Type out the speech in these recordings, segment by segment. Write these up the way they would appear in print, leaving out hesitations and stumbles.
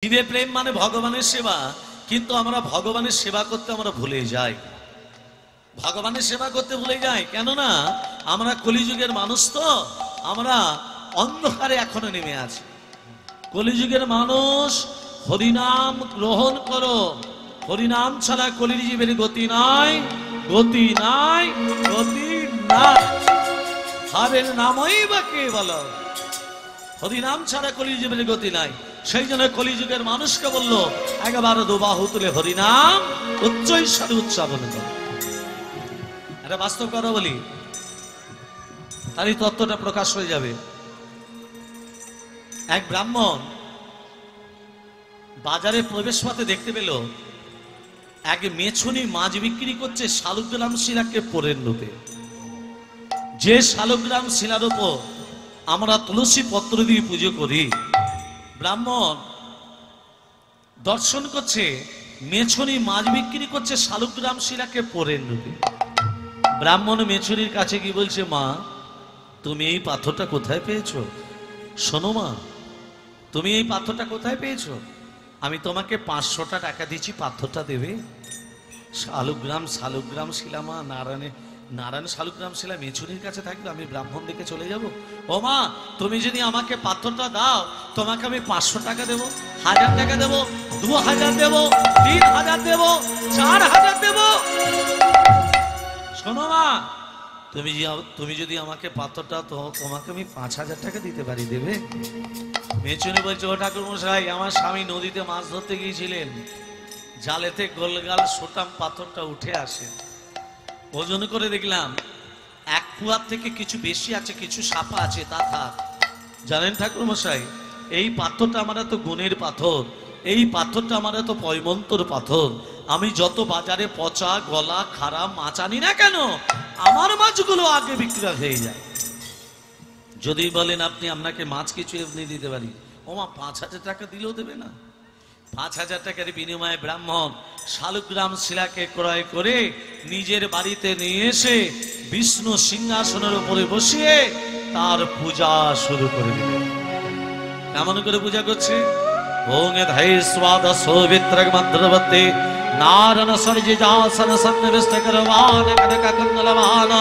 জীবে প্রেম মানে ভগবানের সেবা, কিন্তু আমরা ভগবানের সেবা করতে আমরা ভুলে যাই, ভগবানের সেবা করতে ভুলে যাই। কেননা আমরা কলিযুগের মানুষ, তো আমরা অন্ধকারে এখনো নেমে আছি। কলিযুগের মানুষ, হরিনাম গ্রহণ করো, হরিনাম ছাড়া কলির জীবের গতি নাই, গতি নাই, গতি নাই। হরের নামই বা কে বলো, হরিনাম ছাড়া কলির জীবের গতি নাই। সেই জন্য কলিযুগের মানুষকে বললো একবার দুবাহু তুলে হরিনাম উচ্চৈঃস্বরে উচ্চারণ করো। এটা বাস্তব কথা বলি, তারই তত্ত্বটা প্রকাশ হয়ে যাবে। এক ব্রাহ্মণ বাজারে প্রবেশ পথে দেখতে পেল এক মেছুনি মাছ বিক্রি করছে শালগ্রাম শিলাকে পরের রূপে। যে শালগ্রাম শিলার উপর আমরা তুলসী পত্র দিয়ে পুজো করি, ব্রাহ্মণ দর্শন করছে মেছুনি মাছ বিক্রি করছে শালগ্রাম শিলাকে পরের রূপে। ব্রাহ্মণ মেছুনির কাছে কি বলছে, মা তুমি এই পাথরটা কোথায় পেয়েছো? শোনো মা, তুমি এই পাথরটা কোথায় পেয়েছো? আমি তোমাকে 500টা টাকা দিচ্ছি, পাথরটা দেবে। শালগ্রাম শিলা মা, নারায়ণ শালগ্রাম শিলা মেছুনির কাছে থাকবে, আমি ব্রাহ্মণ দিকে চলে যাব। ও মা, তুমি যদি আমাকে পাথরটা দাও, তোমাকে আমি 500 টাকা দেবো, 1000 টাকা দেবো, 2000 দেবো, 3000 দেবো, 4000 দেবো। শোনো মা, তুমি যদি আমাকে পাথরটা, তো তোমাকে আমি 5000 টাকা দিতে পারি, দেবে? মেছুনি বলছে, ও ঠাকুর মশাই, আমার স্বামী নদীতে মাছ ধরতে গিয়েছিলেন, জালেতে গোলগাল সোটাম পাথরটা উঠে আসে, ওজন করে দেখলাম 1 পুয়ার থেকে কিছু বেশি আছে, কিছু সাপা আছে, তা থাক। জানেন ঠাকুর মশাই, এই পাথরটা আমার তো গুণের পাথর, এই পাথরটা আমার তো পয়মন্তর পাথর। আমি যত বাজারে পচা গলা খারাপ মাছ আনি না কেন, আমার মাছগুলো আগে বিক্রি হয়ে যায়। যদি বলেন আপনি, আপনাকে মাছ কিছু এমনি দিতে পারি, ও মা 5000 টাকা দিলেও দেবে না? 5000 টাকার বিনিময়ে ব্রাহ্মণ শালগ্রাম শিলাকে ক্রয় করে নিজের বাড়িতে নিয়ে এসে বিষ্ণু সিংহাসনের উপরে বসিয়ে তার পূজা শুরু করে দিলেন। কেমন করে পূজা করছে? ওং ধাই স্বাদ সৌমিত্রক মন্ত্রবর্তী নারায়ণ সর্জিজাসন সন্নিবিষ্ট করবান কনক কুণ্ডলবান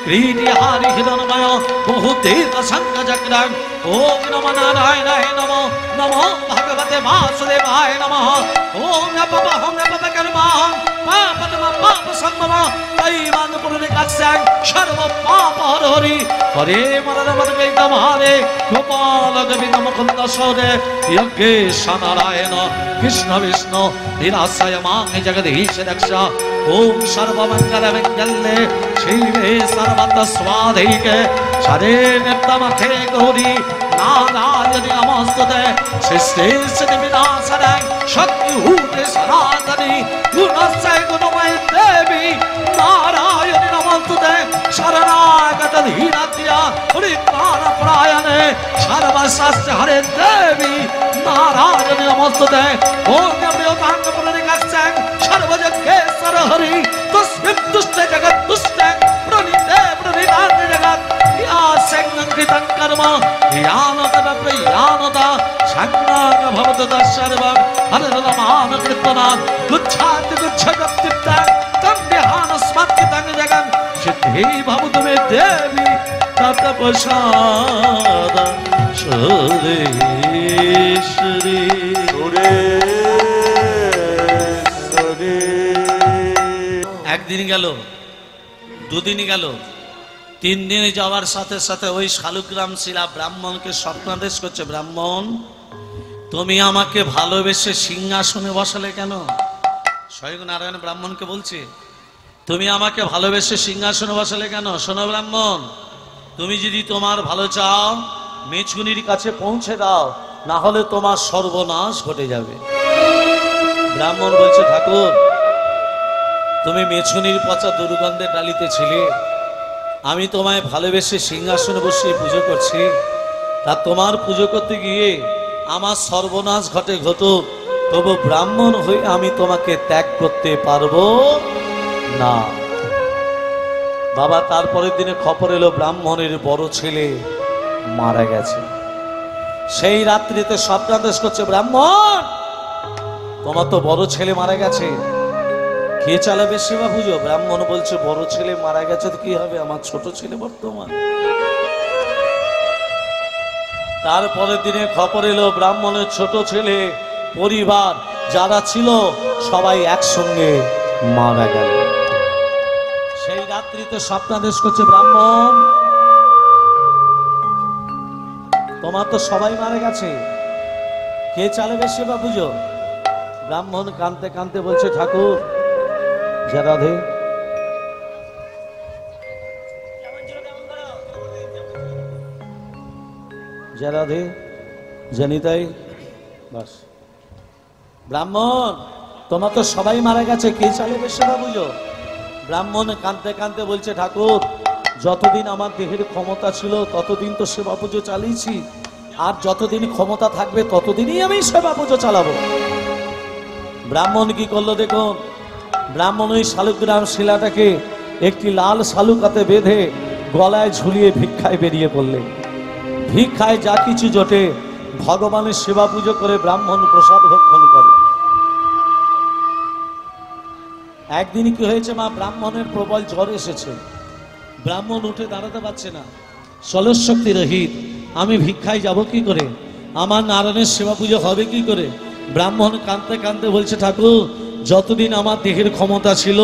ক্রীডিহারি হিরণময় বহুতীর্থ শঙ্খ চক্রং। ওম নমো নারায়ণায় নমো, নমো ভগবতে বাসুদেবায় নমঃ। ওম নমঃ কর্মং পাপতম পাপ সংগম দৈবান পুরনিকাস্যং সর্ব পাপ হরি হরে মরণ মরবে তমহারে গোপাল গোবিন্দ মুকুন্দ সরে যজ্ঞেশ নারায়ণ কৃষ্ণ বিষ্ণু নিরাশয় মাং জগদীশ রক্ষ। ওম সর্বমঙ্গল মঙ্গলে শিবে সর্বত স্বাধিকে সরে নিত্যমখে গৌরী নারায়ণী নমস্তুতে সৃষ্টি বিনাশনে শক্তিভূতে সনাতনী গুণস্যৈ গুণময়ী দেবী নারায়ণী নমস্তুতে শরণাগত ধীরাত্রিয়া পরিত্রাণ পরায়ণে সর্বশাস্ত্র হরে দেবী নারায়ণী নমস্তুতে। ওম প্রিয়তাঙ্গ পুরনিকাস্যং সর্বযজ্ঞেশ্বর হরি তস্মিন দুষ্টে জগৎ দুষ্টে প্রণীতে প্রণীতান জগৎ ইয়াসং কৃতং কর্ম ইয়ানতা প্রয়ানতা সংজ্ঞাং ভবত সর্বং হররমান কৃতনাথ গুচ্ছাত গুচ্ছগপ্তিতা তম বিহান স্মাত্কিতং জগৎ সিদ্ধি ভবতু মে দেবী তৎপ্রসাদ সুরেশ্বরী। একদিন গেল, দুদিন গেল, 3 দিনে যাওয়ার সাথে সাথে ওই শালগ্রাম শিলা ব্রাহ্মণকে স্বপ্নাদেশ করছে, ব্রাহ্মণ তুমি আমাকে ভালোবেসে সিংহাসনে বসালে কেন? স্বয়ং নারায়ণ ব্রাহ্মণকে বলছে, তুমি আমাকে ভালোবেসে সিংহাসনে বসালে কেন? শোনো ব্রাহ্মণ, তুমি যদি তোমার ভালো চাও মেছুনির কাছে পৌঁছে দাও, না হলে তোমার সর্বনাশ ঘটে যাবে। ব্রাহ্মণ বলছে, ঠাকুর তুমি মেছুনির পচা দুর্গন্ধের ডালিতে ছিলে, আমি তোমায় ভালোবেসে সিংহাসনে বসিয়ে পুজো করছি, তা তোমার পুজো করতে গিয়ে আমার সর্বনাশ ঘটুক, তবু ব্রাহ্মণ হয়ে আমি তোমাকে ত্যাগ করতে পারবো না। বাবা তারপরের দিনে খবর এলো ব্রাহ্মণের বড় ছেলে মারা গেছে। সেই রাত্রিতে স্বপ্নাদেশ করছে, ব্রাহ্মণ তোমার তো বড় ছেলে মারা গেছে, কে চালাবে সেবা পুজো? ব্রাহ্মণ বলছে বড় ছেলে মারা গেছে তো কি হবে, আমার ছোট ছেলে বর্তমান। তারপরের দিনে খবর এলো ব্রাহ্মণের ছোট ছেলে পরিবার যারা ছিল সবাই একসঙ্গে মারা গেল। সেই রাত্রিতে স্বপ্নাদেশ করছে ব্রাহ্মণ, তোমার তো সবাই মারা গেছে, কে চালাবে সেবা পুজো? ব্রাহ্মণ কাঁদতে কাঁদতে বলছে ঠাকুর যা রাধে, যা রাধে জানি তাই বাস। ব্রাহ্মণ তোমার তো সবাই মারা গেছে, কে চালাবে সেবা পুজো? ব্রাহ্মণ কাঁদতে কাঁদতে বলছে ঠাকুর যতদিন আমার দেহের ক্ষমতা ছিল ততদিন তো সেবা পুজো চালিয়েছি, আর যতদিন ক্ষমতা থাকবে ততদিনই আমি সেবা পুজো চালাবো। ব্রাহ্মণ কি করলো দেখুন, ব্রাহ্মণ ওই শালুগ্রাম শিলাটাকে একটি লাল শালুকাতে বেঁধে গলায় ঝুলিয়ে ভিক্ষায় বেরিয়ে পড়লেন। ভিক্ষায় যা কিছু জোটে ভগবানের সেবা পুজো করে ব্রাহ্মণ প্রসাদ ভক্ষণ করে। একদিন কি হয়েছে মা, ব্রাহ্মণের প্রবল জ্বর এসেছে, ব্রাহ্মণ উঠে দাঁড়াতে পারছে না, সলশক্তি রহিত, আমি ভিক্ষায় যাব কি করে, আমার নারায়ণের সেবা পুজো হবে কি করে? ব্রাহ্মণ কাঁদতে কাঁদতে বলছে ঠাকুর যতদিন আমার দেহের ক্ষমতা ছিল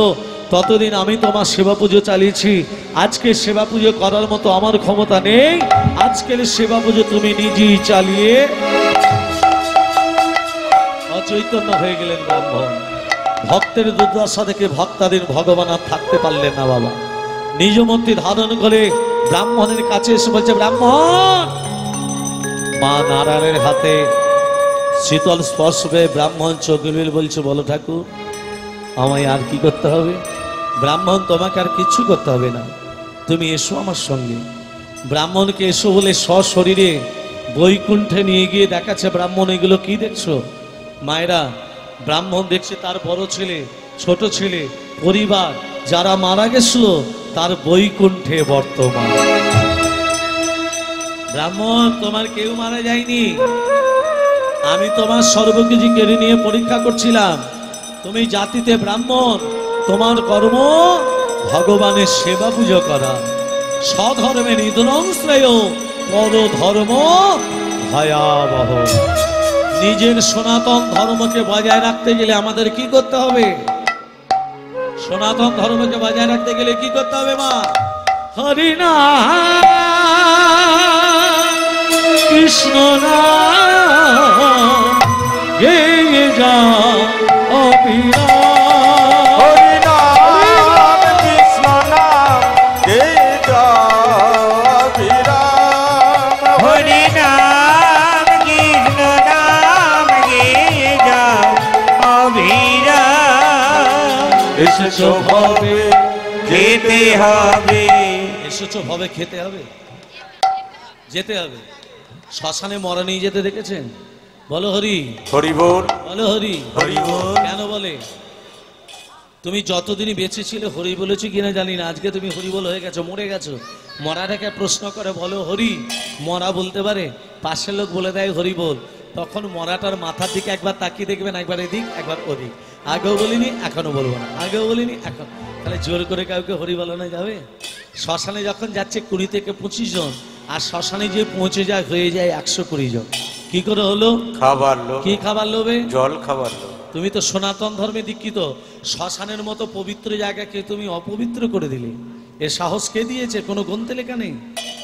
ততদিন আমি তোমার সেবা পুজো চালিয়েছি, আজকে সেবা পুজো করার মতো আমার ক্ষমতা নেই, আজকের সেবা পুজো তুমি নিজেই চালিয়ে অচৈতন্য হয়ে গেলেন ব্রাহ্মণ। ভক্তের দুর্দশা থেকে ভক্তাদের ভগবান আর থাকতে পারলেন না বাবা, নিজ মূর্তি ধারণ করে ব্রাহ্মণের কাছে এসে বলছে ব্রাহ্মণ, মা নারায়ণের হাতে শীতল স্পর্শ পেয়ে ব্রাহ্মণ চোখ মেলে বলছে বলো ঠাকুর আমায় আর কি করতে হবে? ব্রাহ্মণ তোমাকে আর কিচ্ছু করতে হবে না, তুমি এসো আমার সঙ্গে। ব্রাহ্মণকে এসো বলে সশরীরে বৈকুণ্ঠে নিয়ে গিয়ে দেখাচ্ছে ব্রাহ্মণ এগুলো কি দেখছো? মায়েরা ব্রাহ্মণ দেখছে তার বড় ছেলে ছোট ছেলে পরিবার যারা মারা গেছিল তার বৈকুণ্ঠে বর্তমান। ব্রাহ্মণ তোমার কেউ মারা যায়নি, আমি তোমার সর্বকিছু কেড়ে নিয়ে পরীক্ষা করছিলাম, তুমি জাতিতে ব্রাহ্মণ, তোমার কর্ম ভগবানের সেবা পুজো করা, স্বধর্মে নিধনং শ্রেয় পর ধর্ম ভয়াবহ। নিজের সনাতন ধর্মকে বজায় রাখতে গেলে আমাদের কি করতে হবে? সনাতন ধর্মকে বজায় রাখতে গেলে কি করতে হবে মা? হরি নাম কৃষ্ণ নাম গেয়ে যাও অবিরাম, হরি নাম কৃষ্ণ নাম গেয়ে যাও অবিরাম, হরি নাম কৃষ্ণ নাম গেয়ে যাও অবিরাম। এসেছো ভবে যেতে হবে, এসেছো ভবে খেতে হবে, যেতে হবে। শ্মশানে মরা নিয়ে যেতে দেখেছেন? বলো হরি, হরি বল, বলো হরি, হরি বল। কেন বলে? তুমি যতদিনই বেঁচে ছিলে হরি বলেছো কিনা জানি না, আজকে তুমি হরি বল হয়ে গেছো, মরে গেছো। মরাটাকে প্রশ্ন করে বলো হরি, মরা বলতে পারে, পাশের লোক বলে দেয় হরি বল, তখন মরাটার মাথার দিকে একবার তাকিয়ে দেখবেন, একবার এদিক একবার ওদিক। আগেও বলিনি এখনো বলবো না, আগেও বলিনি এখন, তাহলে জোর করে কাউকে হরি বলানো যাবে? শ্মশানে যখন যাচ্ছে 20 থেকে 25 জন, আর শ্মশানে যে পৌঁছে যায় হয়ে যায় 120 জন। কি করে হলো? খাবার লোক, কি খাবার লোভে? জল খাবার লোক। তুমি তো সনাতন ধর্মে দীক্ষিত, শ্মশানের মতো পবিত্র জায়গাকে তুমি অপবিত্র করে দিলে, এ সাহস কে দিয়েছে? কোনো গ্রন্থে লেখা নেই।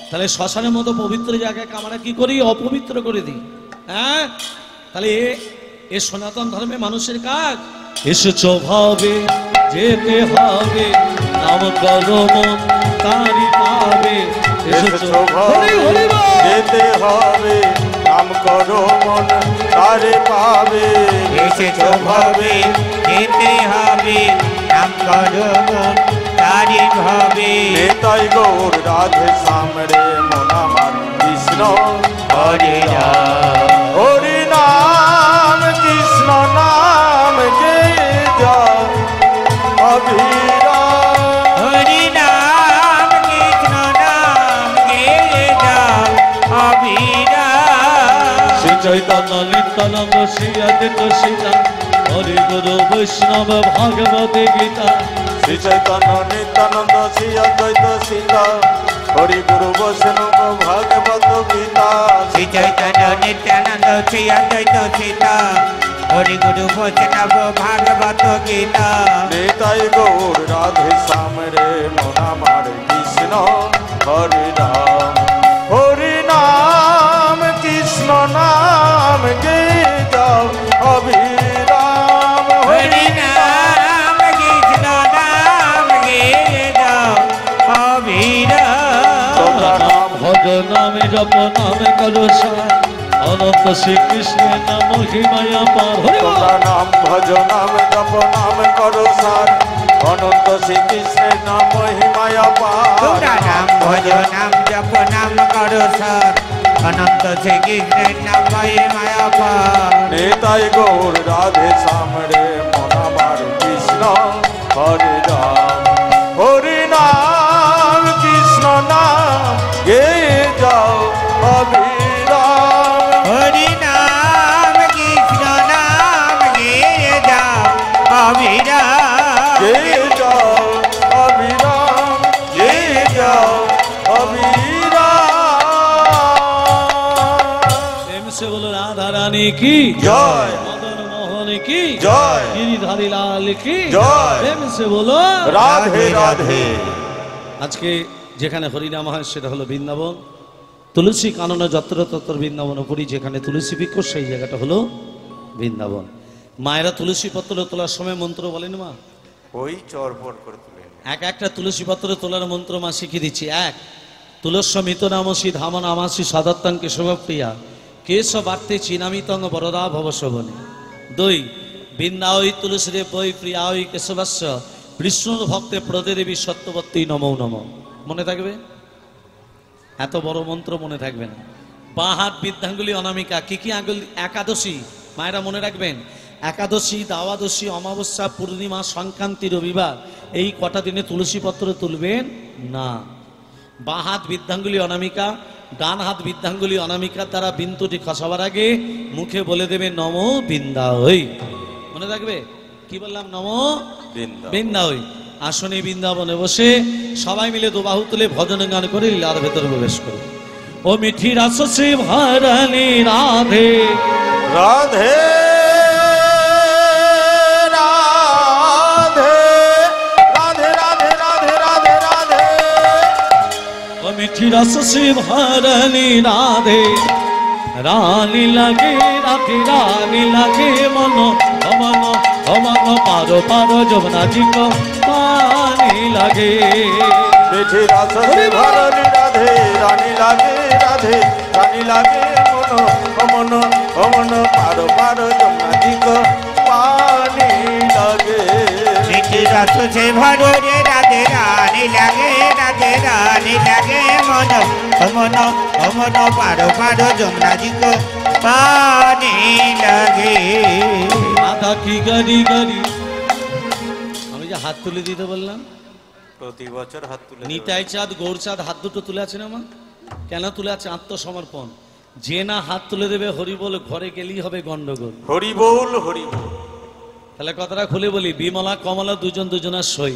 তাহলে শ্মশানের মতো পবিত্র জায়গাকে আমরা কি করি? অপবিত্র করে দিই। হ্যাঁ, তাহলে এ সনাতন ধর্মে মানুষের কাজ। এসেছো ভাবে যেতে হবে, নাম করো মন তারি পাবে। এসেছো ভাবে যেতে হবে, নাম করো মন তারে পাবে। এসেছো ভাবে যেতে হবে, নাম করো মন তারি ভাবে। নেতাই গৌর রাধে সামরে মন আমার কৃষ্ণ হরে রাম, হরি নাম কৃষ্ণ নাম গেয়ে যাও অবিরাম, হরি নাম কৃষ্ণ নাম গেয়ে যাও অবিরাম। শ্রী চৈতন্য নিত্যানন্দ শ্রী অদ্বৈত শ্রী হরি গুরু বৈষ্ণব ভাগবত গীতা শ্রী চৈতন্য নিত্যানন্দ শ্রী অদ্বৈত সীতা হরি গুরু বৈষ্ণব ভাগবত গীতা শ্রী চৈতন্য নিত্যানন্দ শ্রী অদ্বৈত সীতা হরি গুরু বৈষ্ণব ভাগবত গীতা নিতাই গৌর রাধে শ্যাম রে মন আমার কৃষ্ণ হরি রাম হরি নাম কৃষ্ণ নাম গে যাও অভিরাম হরি নাম কৃষ্ণ নাম গে যাও অবিরাম ভজ নামে জপ নামে করো সার অনন্ত শ্রীকৃষ্ণের নাম মহিমায়া পার হরি বল। তোমরা নাম ভজ নাম জপ নাম করো সার অনন্ত শ্রীকৃষ্ণের নাম মহিমায়া তোমরা পার নাম ভজ নাম জপ নাম করো সর অনন্ত শ্রীকৃষ্ণের নাম মহিমায়া পার নিতাই গৌর রাধে শ্যাম রে মন আমার কৃষ্ণ হরি রাম হরি নাম কৃষ্ণ নাম গে যাও অভিরাম হরি নাম কৃষ্ণ নাম গে যাও অবিরাম গে যাও অভিরাম গে যাও অভিরাম প্রেম সে বলো রাধা রানী কি জয় মদন মোহন কি জয় গিরিধারী লাল কি জয় প্রেম সে বলো। রাধে রাধে আজকে যেখানে হরিনাম হয় সেটা হলো বৃন্দাবন তুলসী কানন যত্র তত্র বৃন্দাবন পুরী যেখানে তুলসী বৃক্ষ সেই জায়গাটা হলো বৃন্দাবন মায়েরা তুলসী পত্র তোলার সময় মন্ত্র বলেন মা ওই চরপর করে তুলে এক একটা তুলসী পত্র তোলার মন্ত্র মা শিখিয়ে দিচ্ছি এক তুলস্যমিত নামসী ধামন আমাসী সদত্তং কেশবপ্রিয়া কেশ বার্তে চিনামিতং বরদা ভবশোভনে দুই বৃন্দা ওই তুলসী রে বই প্রিয়া ওই কেশবাস্য বিষ্ণুর ভক্তে প্রদে দেবী সত্যবতী নমো নম মনে থাকবে এত বড় মন্ত্র মনে থাকবে না বাঁ হাত বৃদ্ধাঙ্গুলি অনামিকা কি কি আঙ্গুল একাদশী মায়েরা মনে রাখবেন একাদশী দ্বাদশী অমাবস্যা পূর্ণিমা সংক্রান্তি রবিবার এই কটা দিনে তুলসী পত্র তুলবেন না বাঁ হাত বৃদ্ধাঙ্গুলি অনামিকা ডান হাত বৃদ্ধাঙ্গুলি অনামিকার দ্বারা বিন্দুটি খসাবার আগে মুখে বলে দেবে নম বৃন্দা হই মনে থাকবে কি বললাম নম বৃন্দা হই আসনে বৃন্দাবনে বসে সবাই মিলে দুবাহু তুলে ভজন গান করে লীলার ভেতরে প্রবেশ করো ও মিঠি রাস শ্রী ভারানি রাধে রাধে রাধে রাধে রাধে রাধে রাধে রাধে ও মিঠি রাস শ্রী ভারানি রাধে রানী লাগে রাধে রানী লাগে মন অমন অমন পারো পারো যমুনা জিক পানি লাগে মিঠি রাস ভরণী রাধে রানী লাগে রাধে রানী লাগে মন অমন অমন পার পার জমাধিক পানি লাগে মিঠি রস সে ভরো রে রাধে রানী লাগে রাধে রানী লাগে মন অমন অমন পারো পারো যমুনাজিক পানি লাগে রাধা কি গাড়ি গাড়ি আমি যে হাত তুলে দিতে বললাম প্রতি বছর হাত তুলে নিতাই চাঁদ গৌর চাঁদ হাত দুটো তুলে আছে না মা কেন তুলে আছে আত্মসমর্পণ যে না হাত তুলে দেবে হরি বল ঘরে গেলেই হবে গন্ডগোল হরি বল হরি বল তাহলে কথাটা খুলে বলি বিমলা কমলা দুজন দুজনার সই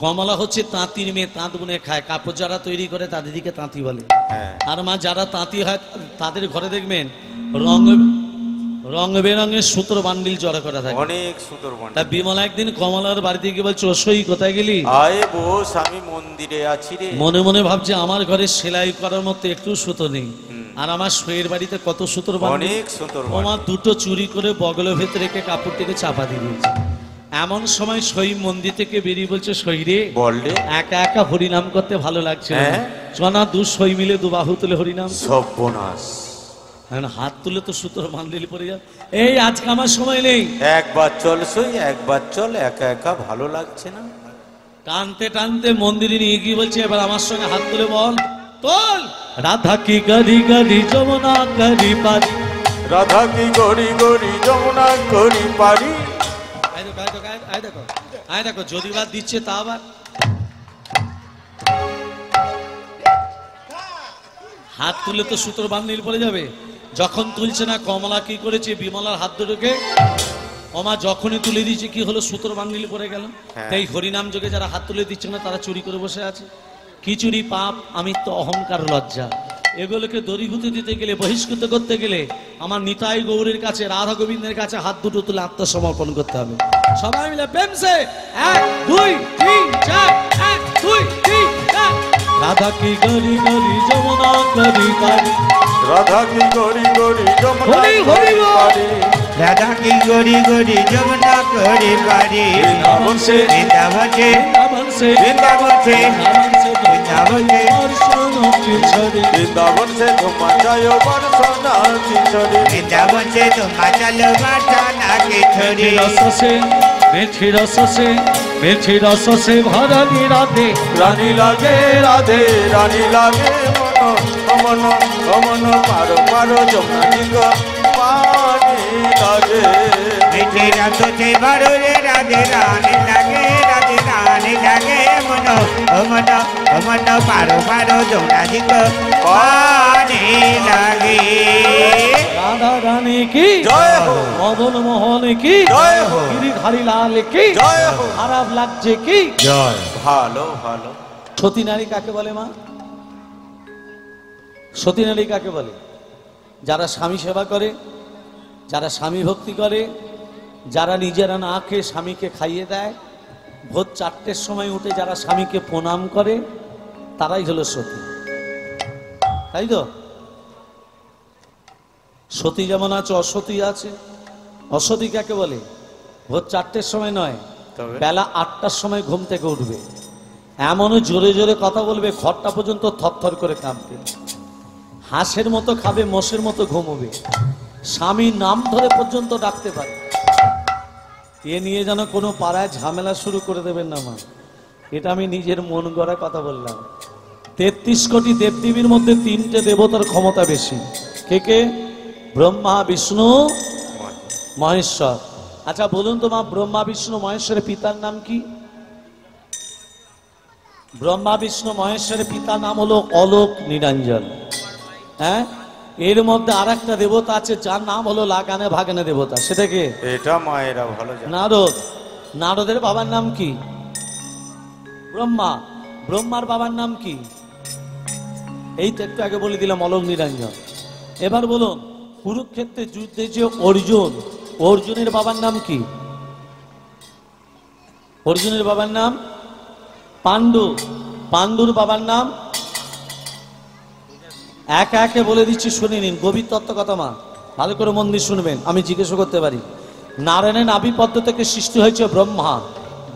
কমলা হচ্ছে তাঁতির মেয়ে তাঁত বুনে খায় কাপড় যারা তৈরি করে তাদেরকে তাঁতি বলে হ্যাঁ আর মা যারা তাঁতি হয় তাদের ঘরে দেখবেন রং রং বেরঙের সুতোর বান্ডিল জড়া করা থাকে অনেক সুন্দর তা বিমলা একদিন কমলার বাড়িতে গিয়ে বলছে ও সই কোথায় গেলি আয় বস আমি মন্দিরে আছি রে মনে মনে ভাবছে আমার ঘরে সেলাই করার মতো একটু সুতো নেই আর আমার সইয়ের বাড়িতে কত সুতোর বান্ডিল অনেক সুন্দর ও মা দুটো চুরি করে বগলের ভেতরে রেখে কাপড়টিকে চাপা দিয়ে দিয়েছে এমন সময় সই মন্দির থেকে বেরিয়ে বলছে সই রে বললে একা একা হরিনাম করতে ভালো লাগছে না হ্যাঁ? চনা দু সই মিলে দু বাহু তুলে হরিনাম কর। সর্বনাশ এখন হাত তুলে তো সুতোর বান্ডিল পড়ে যাবে এই আজকে আমার সময় নেই একবার চল সই একবার চল একা একা ভালো লাগছে না টানতে টানতে মন্দিরে নিয়ে গিয়ে বলছে এবার আমার সঙ্গে হাত তুলে বল তোল রাধা কি গাড়ি গাড়ি যমুনা গাড়ি পারি রাধা কি গড়ি গড়ি যমুনা করি পারি আয় দেখো আয় দেখো যদি বাদ দিচ্ছে তা আবার হাত তুলে তো সুতোর বান্ডিল পড়ে যাবে যখন তুলছে না কমলা কি করেছে বিমলার হাত দুটোকে ওমা যখনই তুলে দিয়েছে কি হলো, সুতোর বান্ডিল পড়ে গেল। হ্যাঁ। তাই হরিনাম যোগে যারা হাত তুলে দিচ্ছে না তারা চুরি করে বসে আছে। কি চুরি? পাপ, আমিত্ব, অহংকার, লজ্জা। এগুলোকে দড়িভূতি দিতে গেলে, বহিষ্কৃত করতে গেলে আমার নিতাই গৌরের কাছে, রাধা গোবিন্দের কাছে হাত দুটো তুলে আত্মসমর্পণ করতে হবে। সবাই মিলে প্রেমসে 1 2 3 4 1 2 3 4। রাধা কি গরি গরি যমুনা গরি তারি, রাধা কি গরি গরি যমুনা হরি হরি বল। পারি, রাধা কি গরি গরি যমুনা করে পারি, বৃন্দাবন সে বৃন্দাবন সে বৃন্দাবন সে বৃন্দাবন সে বৃন্দাবন সে দর্শন কিশোরী। বৃন্দাবন সে ধুমা যায় বর্ষনা কিশোরী, বৃন্দাবন সে তোমা চলো বাটানা কে ছড়ি, মিঠি রস সে মিঠি রস সে ভরানি রাধে রানী লাগে রাধে রানী লাগে মন মন পারো পারো যমুনা দিগ পানি লাগে। মিঠি রস সে ভরো রে রাধে রানী লাগে, রাধে রানী লাগে মন মন মন পারো পারো যমুনা দিগ পানি লাগে। রাধা রানী কি জয় হো, মদন মোহন কি জয় হো, গিরিধারী লাল কি জয় হো। খারাপ লাগছে কি? জয়। ভালো ভালো। সতী নারী কাকে বলে মা? সতী নারী কাকে বলে? যারা স্বামী সেবা করে, যারা স্বামী ভক্তি করে, যারা নিজেরা না খেয়ে স্বামীকে খাইয়ে দেয়, ভোর 4টের সময় উঠে যারা স্বামীকে প্রণাম করে, তারাই হলো সতী। তাই তো? সতী যেমন আছে অসতী আছে। অসতী কাকে বলে? ভোর 4টের সময় নয়, তবে? বেলা 8টার সময় ঘুম থেকে উঠবে, এমনও জোরে জোরে কথা বলবে ঘরটা পর্যন্ত থরথর করে কাঁপবে, হাঁসের মতো খাবে, মোষের মতো ঘুমোবে, স্বামী নাম ধরে পর্যন্ত ডাকতে পারে। এ নিয়ে যেন কোনো পাড়ায় ঝামেলা শুরু করে দেবেন না মা, এটা আমি নিজের মন গড়া কথা বললাম। 33 কোটি দেবদেবীর মধ্যে 3টে দেবতার ক্ষমতা বেশি। কে কে? ব্রহ্মা, বিষ্ণু, মহেশ্বর। আচ্ছা বলুন তো মা, ব্রহ্মা বিষ্ণু মহেশ্বরের পিতার নাম কি? ব্রহ্মা বিষ্ণু মহেশ্বরের পিতার নাম হলো অলোক নিরঞ্জন। হ্যাঁ, এর মধ্যে আরেকটা দেবতা আছে যার নাম হলো লাগানে ভাগানে দেবতা। সেটা কে? এটা মায়েরা ভালো জানে। নারদ। নারদের বাবার নাম কি? ব্রহ্মা। ব্রহ্মার বাবার নাম কি? এই তো একটু আগে বলে দিলাম, অলোক নিরঞ্জন। এবার বলুন, কুরুক্ষেত্রে যুদ্ধে যে অর্জুন, অর্জুনের বাবার নাম কি? অর্জুনের বাবার নাম পাণ্ডু। পাণ্ডুর বাবার নাম একে একে বলে দিচ্ছি, শুনে নিন। গভীর তত্ত্ব কথা মা, ভালো করে মন দিয়ে শুনবেন, আমি জিজ্ঞাসা করতে পারি। নারায়ণের নাভি পদ্ম থেকে সৃষ্টি হয়েছে ব্রহ্মা।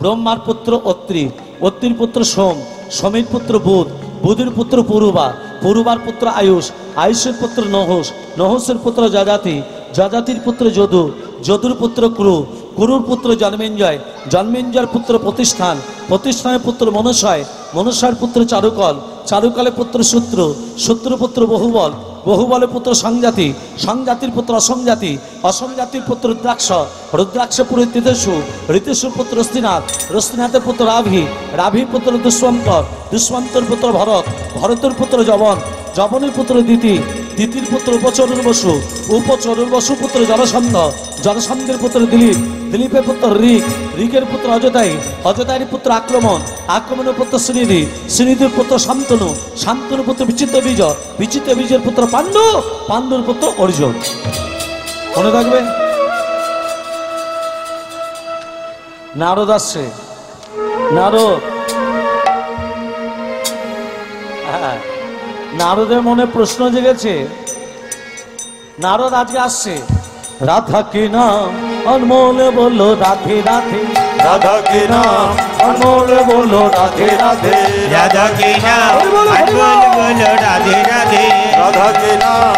ব্রহ্মার পুত্র অত্রি, অত্রির পুত্র সোম, সোমের পুত্র বুধ, বুধের পুত্র পুরুবা, পুরুবার পুত্র আয়ুষ, আয়ুষের পুত্র নহস, নহসের পুত্র যজাতি, যজাতির পুত্র যদু, যদুর পুত্র কুরু, কুরুর পুত্র জন্মেঞ্জয়, জন্মেঞ্জয়ের পুত্র প্রতিষ্ঠান, প্রতিষ্ঠানের পুত্র মনুষয়, মনুষয়ের পুত্র চারুকল, চারুকলের পুত্র সূত্র, সূত্র পুত্র বহুবল, বহুবলের পুত্র সংজাতি, সংজাতির পুত্র অসমজাতি, অসমজাতির পুত্র রুদ্রাক্ষ, রুদ্রাক্ষের পুত্র ঋতেশু, ঋতেশুর পুত্র রস্তিনাথ, রস্তিনাথের পুত্র রাভি, রাভির পুত্র দুষ্মন্তর, দুষ্মন্তর পুত্র ভরত, ভরতের পুত্র যবন, যবনের পুত্র দিতি, দিতির পুত্র উপচরুর বসু, উপচরুর বসু পুত্র জলসন্ধ, জলসন্ধের পুত্র দিলীপ, দিলীপের পুত্র ঋক, ঋকের পুত্র অযোধ্যায়ী, অযোধ্যায়ের পুত্র আক্রমণ, আক্রমণের পুত্র শ্রীনিধি, শ্রীনিধির পুত্র শান্তনু, শান্তনুর পুত্র বিচিত্র বীজ, বিচিত্র বীজের পুত্র পাণ্ডু, পাণ্ডুর পুত্র অর্জুন। মনে থাকবে? নারদ আসছে। নারদ, হ্যাঁ, নারদের মনে প্রশ্ন জেগেছে। নারদ আজকে আসছে। রাধা কি নাম অনমোল বললো রাধে রাধে, রাধা কি নাম অনমোল বললো রাধে রাধে, রাধা কি নাম আনমোল বলো রাধে রাধে, রাধা কি নাম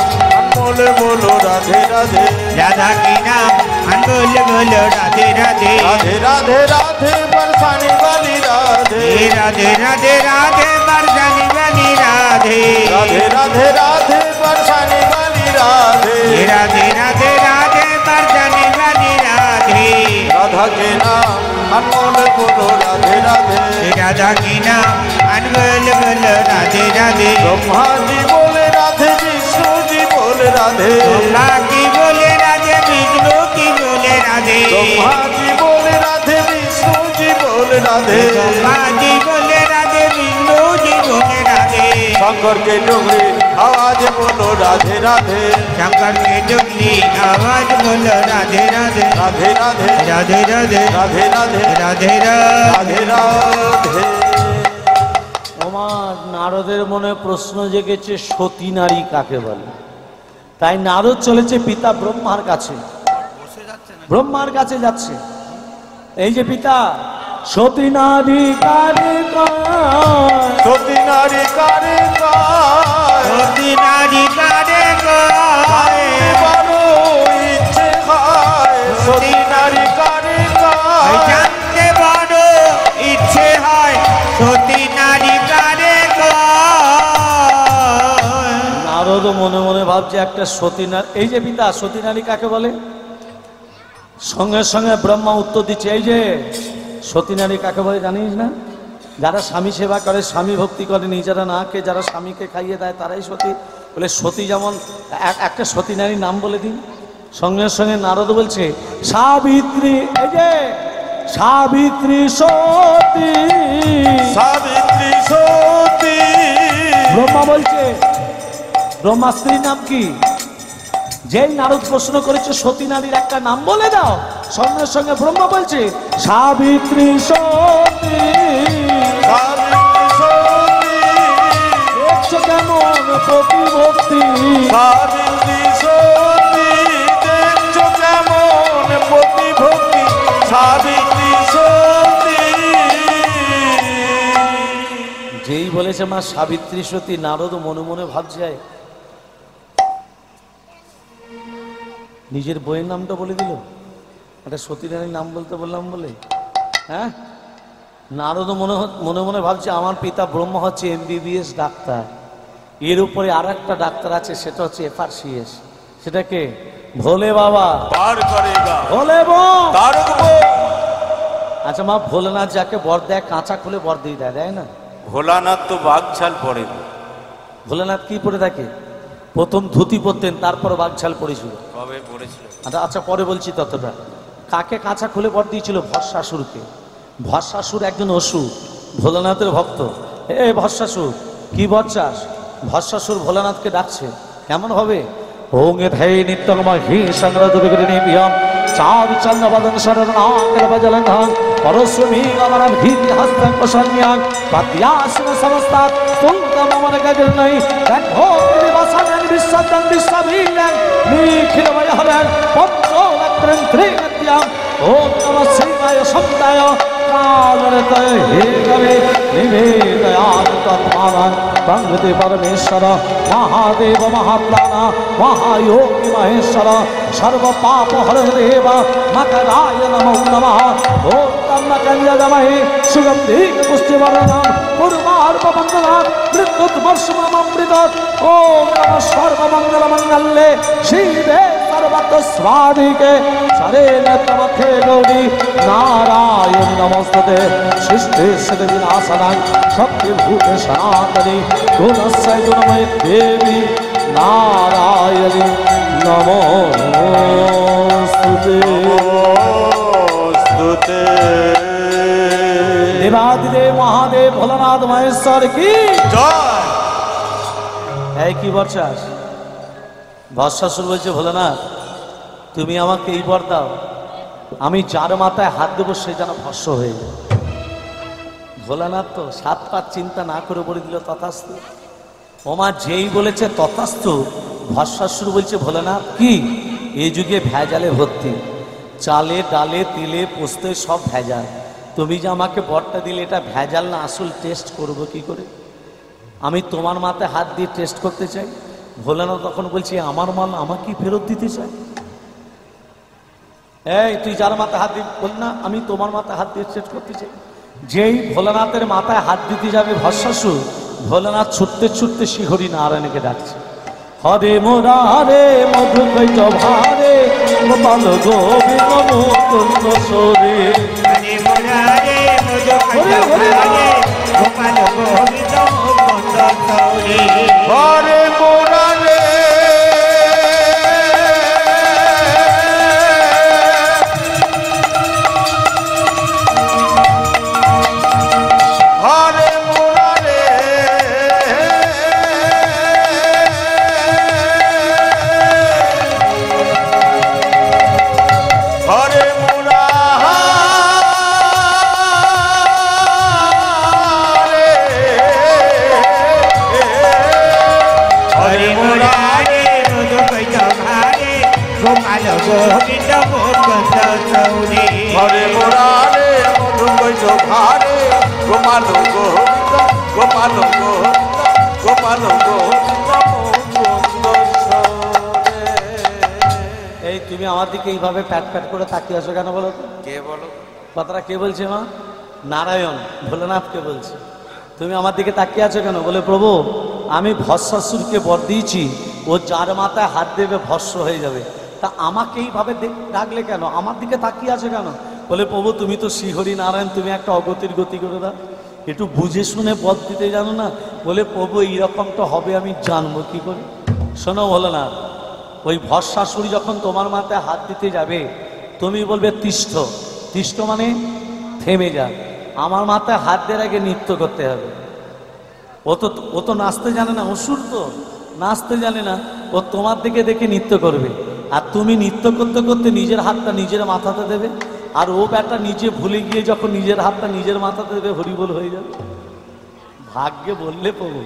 অনমোল বলো রাধে রাধে, রাধা কি নাম আনমোল বলো রাধে রাধে, রাধে রাধে রাধে বরসানে वाली राधे, রাধে রাধে রাধে বরসানে वाली রাধে, राधे राधे राधे बरसाने वाली राधे, রাধে রাধে রাধে বরসানে वाली রাধে, राधा के नाम अनमोल बोलो राधे राधे, राधा की नाम अनमोल बोलो राधे राधे, ब्रह्मा जी बोले राधे विष्णु जी बोले राधे, ब्रह्मा की बोले राधे विष्णु की बोले राधे, রাধে ব্রহ্মাজি বলে রাধে বিষ্ণুজি বলে রাধে ব্রহ্মাজি বলে রাধে বিষ্ণুজি বলে রাধে শঙ্করকে ডুগরি আওয়াজ বলো রাধে রাধে শঙ্করকে ডুগলি আওয়াজ বলো রাধে রাধে রাধে রাধে রাধে রাধে রাধে রাধে রাধে রাধে রাধে। আমার নারদের মনে প্রশ্ন জেগেছে সতী নারী কাকে বলে। তাই নারদ চলেছে পিতা ব্রহ্মার কাছে, ব্রহ্মার কাছে যাচ্ছে। এই যে পিতা, সতী নারী কারে কয়, সতী নারী কারে কয়, সতী নারী কারে কয়, বড় ইচ্ছে হয় সতী নারী কারে কয়, জানতে বড় ইচ্ছে হয় সতী নারী কারে কয়। নারদ মনে মনে ভাবছে একটা সতী নারী। এই যে পিতা, সতী নারী কাকে বলে? সঙ্গে সঙ্গে ব্রহ্মা উত্তর দিচ্ছে, এই যে সতী নারী কাকে বলে জানিস না? যারা স্বামী সেবা করে, স্বামী ভক্তি করে, নিজেরা না খেয়ে যারা স্বামীকে খাইয়ে দেয় তারাই সতী। বলে সতী যেমন একটা সতী নারীর নাম বলে দিন। সঙ্গে সঙ্গে নারদ বলছে সাবিত্রী, এই যে সাবিত্রী সতী। সাবিত্রী সতী। ব্রহ্মা বলছে, ব্রহ্মা স্ত্রীর নাম কি? যেই নারদ প্রশ্ন করেছে সতী নারীর একটা নাম বলে দাও, সঙ্গে সঙ্গে ব্রহ্মা বলছে সাবিত্রী সতী। সাবিত্রী সতী। দেখছো কেমন প্রতিভক্তি, সাবিত্রী সতী। দেখছো কেমন প্রতিভক্তি সাবিত্রী সতী। যেই বলেছে মা সাবিত্রী সতী, নারদ মনে মনে ভাবছে নিজের বইয়ের নামটা বলে দিল, একটা সতী নারীর নাম বলতে বললাম বলে। হ্যাঁ, নারদ মনে মনে ভাবছে আমার পিতা ব্রহ্মা হচ্ছে MBBS ডাক্তার, এর উপরে আর একটা ডাক্তার আছে, সেটা হচ্ছে FRCS। সেটাকে ভোলে বাবা পার করেগা ভোলে বম। তারক বো। আচ্ছা মা, ভোলেনাথ যাকে বর দেয় কাঁচা খুলে বর দিয়ে দেয়, দেয় না? ভোলানাথ তো বাঘছাল পড়ে। ভোলেনাথ কি পরে থাকে? প্রথম ধুতি পরতেন, তারপর বাঘছাল পরেছিল। কবে পড়েছিল? আচ্ছা পরে বলছি ততটা। কাকে কাঁচা খুলে বর দিয়েছিল? ভস্মাসুরকে। ভস্মাসুর একজন অসুর, ভোলেনাথের ভক্ত। এ ভস্মাসুর, কি বর চাস? ভস্মাসুর ভোলেনাথকে ডাকছে, কেমন হবে? ওং ধৈ নিত্যময় হি সংগ্রহ বিগ্রহণী বিয়ম চাবি চন্দ্রবদন শরণাঙ্গল বজলন্ধং পরশুমি গমন ভীতি হস্তং কুশন্যাং পদ্যাসন সমস্তাৎ তুঙ্গমমন গগনৈ গন্ধো দিবসনং বিশ্বদং বিশ্ববীর্যং নিখিলময় হরং পঞ্চলক্রং ত্রিনত্যং ওম নমঃ শিবায় শব্দায় কালরতয় হে কবে নিবেদয়াৎ তৎমানং তঙ্গতি পরমেশ্বর মহাদেব মহাপ্রাণ মহায়োগী মহেশ্বর সর্ব পাপ হর দেব মকরায় নমো নমঃ ওম তন্মকঞ্জমহে সুগন্ধি পুষ্টিবর্ণম পূর্বার্পমঙ্গলাৎ মৃত্যুৎবর্ষমমৃতৎ ওম নমঃ সর্বমঙ্গলমঙ্গলে শিবে সর্বত্র স্বাধিকে সরেণ তমখে গৌরী নারায়ণ নমস্তুতে সৃষ্টিশ্রী বিনাশনাং শক্তিভূতে সনাতনী গুণস্যৈ গুণময়ী দেবী নারায়ণী নমস্তুতে। স্তুতে দেবাদিদেব মহাদেব ভোলানাথ মহেশ্বর কি জয়। এই কি বর্ষাস? ভস্মাসুর বলছে ভোলানাথ তুমি আমাকে এই বর দাও, আমি যার মাথায় হাত দেবো সে যেন ভস্ম হয়ে যায়। ভোলানাথ তো সাত পাঁচ চিন্তা না করে বলে দিল তথাস্তু। ওমা যেই বলেছে তথাস্তু, ভস্মাসুর বলছে ভোলানাথ কি এই যুগে ভেজালে ভর্তি, চালে ডালে তেলে পোস্তে সব ভেজাল। তুমি যে আমাকে বরটা দিলে এটা ভেজাল না আসল, টেস্ট করবো কি করে? আমি তোমার মাথায় হাত দিয়ে টেস্ট করতে চাই। ভোলানাথ তখন বলছি আমার মাল আমাকেই ফেরত দিতে চাই। এই তুই যার মাথায় হাত দিয়ে বল না, আমি তোমার মাথায় হাত দিয়ে টেস্ট করতে চাই। যেই ভোলানাথের মাথায় হাত দিতে যাবে ভস্মাসুর, ভোলানাথ ছুটতে ছুটতে শ্রীহরি নারায়ণকে ডাকছে, হরে মোরারে মধু কৈচ ভারে গোপাল গোবিন্দ মুকুন্দ সরে। হরে মুরারে মধু কৈচ গোপাল গোবিন্দ মুকুন্দ সরে। হরে মোরারে হরে মুরা হরে মুরারে মধু কইত ভারে গোপাল গোবিন্দ মুকুন্দ চৌরে হরে মুরারে মধু কইত ভারে গোপাল গোবিন্দ গোপাল গোবিন্দ গোপাল গোবিন্দ মুকুন্দ চৌরে। এই তুমি আমার দিকে এইভাবে প্যাট প্যাট করে তাকিয়ে আছো কেন বলো তো? কে বলো? কথাটা কে বলছে মা? নারায়ণ ভোলেনাথকে বলছে। তুমি আমার দিকে তাকিয়ে আছো কেন? বলে প্রভু আমি ভস্মাসুরকে বর দিয়েছি, ও যার মাথায় হাত দেবে ভস্ম হয়ে যাবে, তা আমাকে এইভাবে ডাকলে কেন? আমার দিকে তাকিয়ে আছো কেন? বলে প্রভু তুমি তো শ্রীহরি নারায়ণ, তুমি একটা অগতির গতি করে দাও, একটু বুঝে শুনে পথ দিতে জানো না? বলে প্রভু এইরকমটা হবে আমি জানবো কি করে? শোনো ভোলেনাথ, ওই ভস্মাসুর যখন তোমার মাথায় হাত দিতে যাবে তুমি বলবে তিষ্ঠ। তিষ্ঠ মানে থেমে যা। আমার মাথায় হাত দেওয়ার আগে নৃত্য করতে হবে। ও তো নাচতে জানে না, অসুর তো নাচতে জানে না, ও তোমার দিকে দেখে নৃত্য করবে। আর তুমি নৃত্য করতে করতে নিজের হাতটা নিজের মাথাতে দেবে, আর ও ব্যাটা নিজে ভুলে গিয়ে যখন নিজের হাতটা নিজের মাথাতে দেবে হরিবোল হয়ে যাবে। ভাগ্যে বললে প্রভু,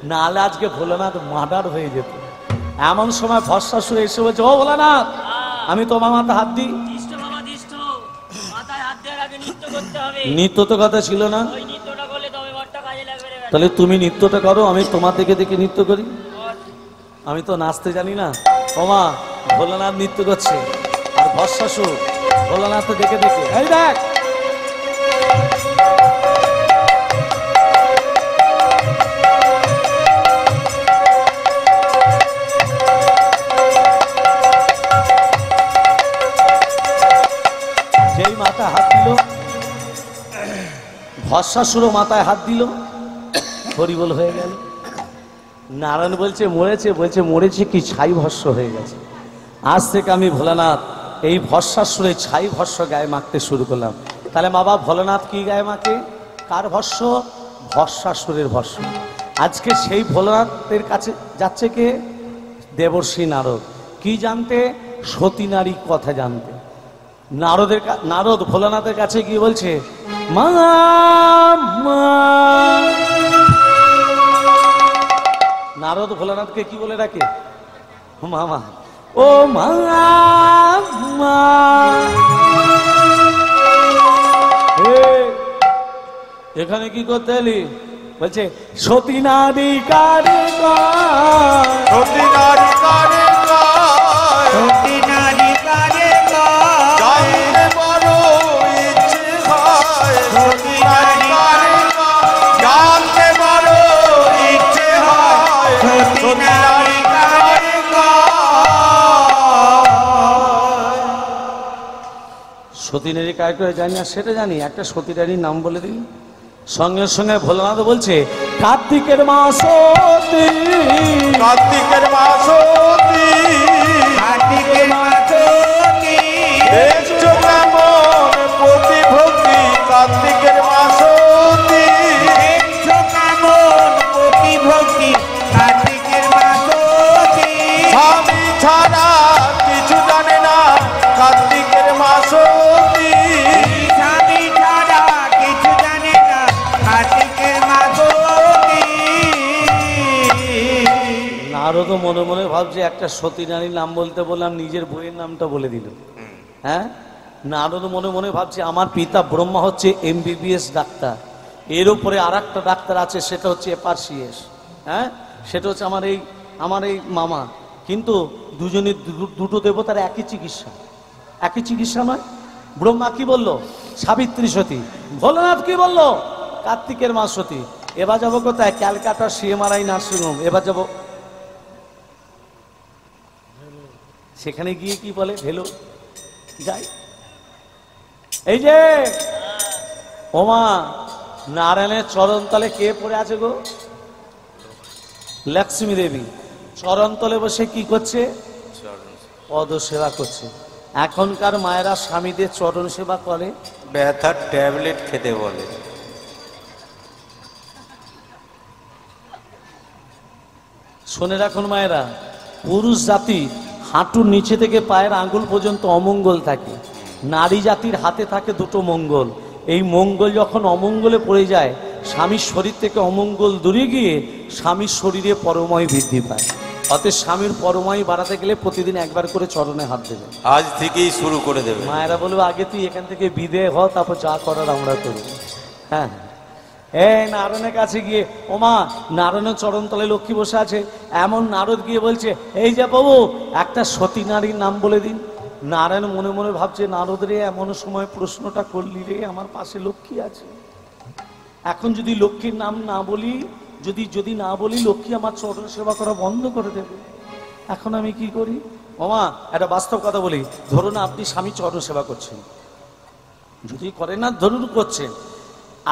নাহলে আজকে ভোলেনাথ মার্ডার হয়ে যেত। এমন সময় ভস্মাসুর এসে বলছে, ও ভোলেনাথ আমি তোমার মাথায় হাত দিই। নৃত্য তো কথা ছিল না, তাহলে তুমি নৃত্যটা করো, আমি তোমার দিকে দেখে নৃত্য করি। আমি তো নাচতে জানি না। ওমা ভোলানাথ নৃত্য করছে, আর ভস্মাসুর ভোলানাথ দেখে দেখে এই দেখ। যেই মাথায় হাত দিল, ভস্মাসুরও মাথায় হাত দিল, হরিবোল হয়ে গেল। নারায়ণ বলছে মরেছে, বলছে মরেছে কি, ছাই ভস্য হয়ে গেছে। আজ থেকে আমি ভোলানাথ এই ভস্মাসুরে ছাই ভস্য গায়ে মাখতে শুরু করলাম। তাহলে বাবা ভোলানাথ কি গায়ে মাখে? কার ভস্য? ভস্মাসুরের ভস্য। আজকে সেই ভোলানাথের কাছে যাচ্ছে কে? দেবর্ষি নারদ। কি জানতে? সতী নারী কথা জানতে। নারদ ভোলানাথের কাছে গিয়ে বলছে, মা নারদ ভোলানাথকে কি বলে ডাকে? মামা। ও মা, এখানে কি করতে এলি? বলছে সতী নারী কারে সতী নারী কারে সতী নারী কারে জানতে বড় ইচ্ছে হয়। সতী নারী কারে জানতে বড় ইচ্ছে হয়। সতী নারী কারে সতী নারী কারে করে জানি না, সেটা জানি, একটা সতী নারীর নাম বলে দিই। সঙ্গে সঙ্গে ভোলানাথ বলছে কার্তিকের মাস, কার্তিকের মাসতি কার্তিকের মাসতি দেখছো কেমন প্রতিভক্তি। কার্তিকের মাসতি দেখছো কেমন প্রতিভক্তি। কার্তিকের মাসতি স্বামী ছাড়া কিছু জানে না। কার্তিকের মাসতি স্বামী ছাড়া কিছু জানে না। কার্তিকের মাসতি নারদ মনে মনে ভাবছে একটা সতী নারীর নাম বলতে বললাম, নিজের বইয়ের নামটা বলে দিল। হ্যাঁ, নারদ মনে মনে ভাবছে আমার পিতা ব্রহ্মা হচ্ছে MBBS ডাক্তার, এর উপরে আর একটা ডাক্তার আছে সেটা হচ্ছে FRCS। হ্যাঁ, সেটা হচ্ছে আমার এই মামা। কিন্তু দুজনের দুটো দেবতার একই চিকিৎসা, একই চিকিৎসা নয়। ব্রহ্মা কি বলল? সাবিত্রী সতী। ভোলানাথ কি বলল? কার্তিকের মা সতী। এবার যাবো কোথায়? Calcutta CMRI nursing home. এবার যাবো সেখানে গিয়ে কি বলে? ভেলো যাই। এই যে ওমা নারায়ণের চরণতলে কে পড়ে আছে গো? লক্ষ্মী দেবী চরণতলে বসে কি করছে? পদ সেবা করছে। এখনকার মায়েরা স্বামীদের চরণ সেবা করে, ব্যথার ট্যাবলেট খেতে বলে। শোনে রাখুন মায়েরা, পুরুষ জাতি হাঁটুর নিচে থেকে পায়ের আঙ্গুল পর্যন্ত অমঙ্গল থাকে, নারী জাতির হাতে থাকে দুটো মঙ্গল, এই মঙ্গল যখন অমঙ্গলে পড়ে যায়, স্বামীর শরীর থেকে অমঙ্গল দূরে গিয়ে স্বামীর শরীরে পরময় বৃদ্ধি পায়। অতএব স্বামীর পরময় বাড়াতে গেলে প্রতিদিন একবার করে চরণে হাত দেবে। আজ থেকেই শুরু করে দেবে। মায়েরা বলবে আগে তুই এখান থেকে বিদেয় হ, তারপর যা করার আমরা করব। হ্যাঁ, এই নারায়ণের কাছে গিয়ে, ওমা নারায়ণের চরণতলে লক্ষ্মী বসে আছে, এমন নারদ গিয়ে বলছে, এই যে বাবু একটা সতী নারীর নাম বলে দিন। নারায়ণ মনে মনে ভাবছে, নারদ রে এমন সময় প্রশ্নটা করলি রে, আমার পাশে লক্ষ্মী আছে, এখন যদি লক্ষ্মীর নাম না বলি, যদি না বলি, লক্ষ্মী আমার চরণ সেবা করা বন্ধ করে দেবে, এখন আমি কি করি? ওমা একটা বাস্তব কথা বলি, ধরুন আপনি স্বামী চরণ সেবা করছেন, যদি করেন না ধরুন করছেন,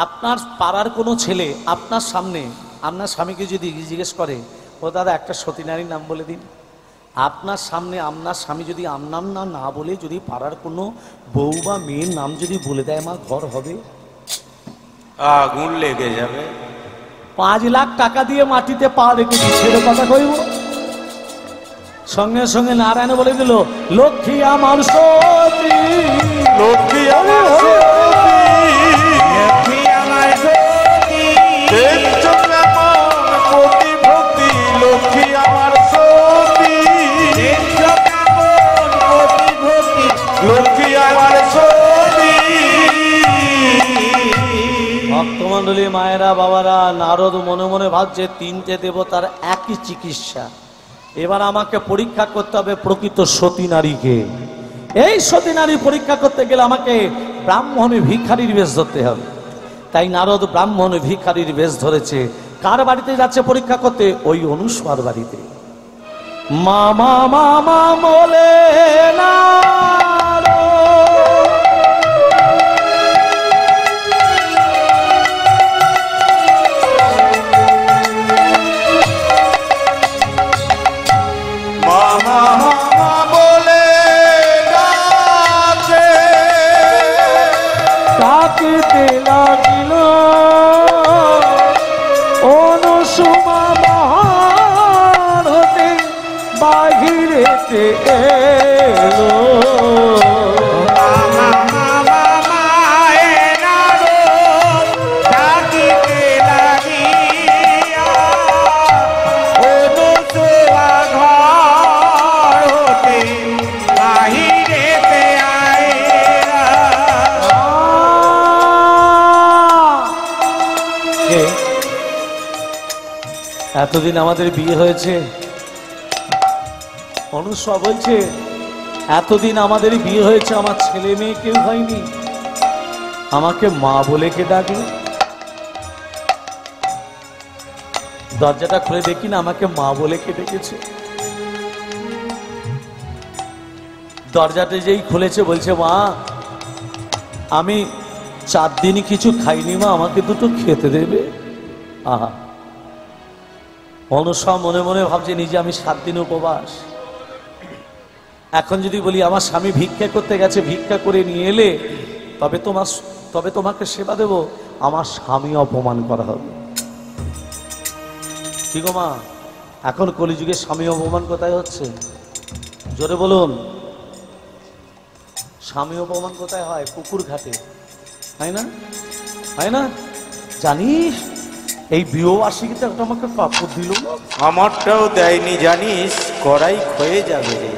আপনার পাড়ার কোনো ছেলে আপনার সামনে আপনার স্বামীকে যদি জিজ্ঞেস করে, ও দাদা একটা সতী নারীর নাম বলে দিন, আপনার সামনে আপনার স্বামী যদি আপনার নাম না বলে যদি পাড়ার কোনো বউ বা মেয়ের নাম যদি বলে দেয়, আমার ঘর হবে? আগুন লেগে যাবে। 5 লাখ টাকা দিয়ে মাটিতে পা রেখে ছেড়ে কথা কইব। সঙ্গে সঙ্গে নারায়ণ বলে দিল, লক্ষ্মী আমার সতী, লক্ষ্মী আমার সতী, লক্ষ্মী আমার সতী, দেখছো কেমন প্রতিভক্তি, লক্ষ্মী আমার সতী, দেখছো কেমন প্রতিভক্তি, লক্ষ্মী আমার সতী। ভক্তমণ্ডলী মায়েরা বাবারা, নারদ মনে মনে ভাবছে 3টে দেবতার একই চিকিৎসা, এবার আমাকে পরীক্ষা করতে হবে প্রকৃত সতী নারীকে। এই সতী নারী পরীক্ষা করতে গেলে আমাকে ব্রাহ্মণে ভিখারির বেশ ধরতে হবে। তাই নারদ ব্রাহ্মণে ভিখারির বেশ ধরেছে। কার বাড়িতে যাচ্ছে পরীক্ষা করতে? ওই অনুস্বার বাড়িতে। মামা মামা বলে নারদ, মামা মামা বলে ডাকে, ডাকিতে লাগিল অনুসুমা মহার হতে বাহিরেতে এলো। মামা মামা মায়ে নারদ ডাকিতে লাগিয়া, অনুসুয়া ঘর হতে বাহিরেতে আইলা। কে? এতদিন আমাদের বিয়ে হয়েছে, অনুসয়া বলছে এতদিন আমাদের বিয়ে হয়েছে, আমার ছেলে মেয়ে কেউ হয়নি, আমাকে মা বলে কে ডাকে? দরজাটা খুলে দেখি না, আমাকে মা বলে কে ডেকেছে। দরজাটা যেই খুলেছে বলছে, মা আমি 4 দিনই কিছু খাইনি মা, আমাকে দুটো খেতে দেবে। আহা, অনুসয়া মনে মনে ভাবছে নিজে আমি 7 দিন উপবাস। এখন যদি বলি আমার স্বামী ভিক্ষা করতে গেছে, ভিক্ষা করে নিয়ে এলে তবে তোমাকে সেবা দেব, আমার স্বামী অপমান করা হবে। কি গো মা, এখন কলিযুগে স্বামী অপমান কোথায় হচ্ছে? জোরে বলুন। স্বামী অপমান কোথায় হয়? পুকুর ঘাটে, হয় না? হয় না? জানিস এই বিবাহবার্ষিকীতে আমাকে কাপড় দিল না, আমারটাও দেয়নি জানিস, কড়াই ক্ষয়ে যাবে রে।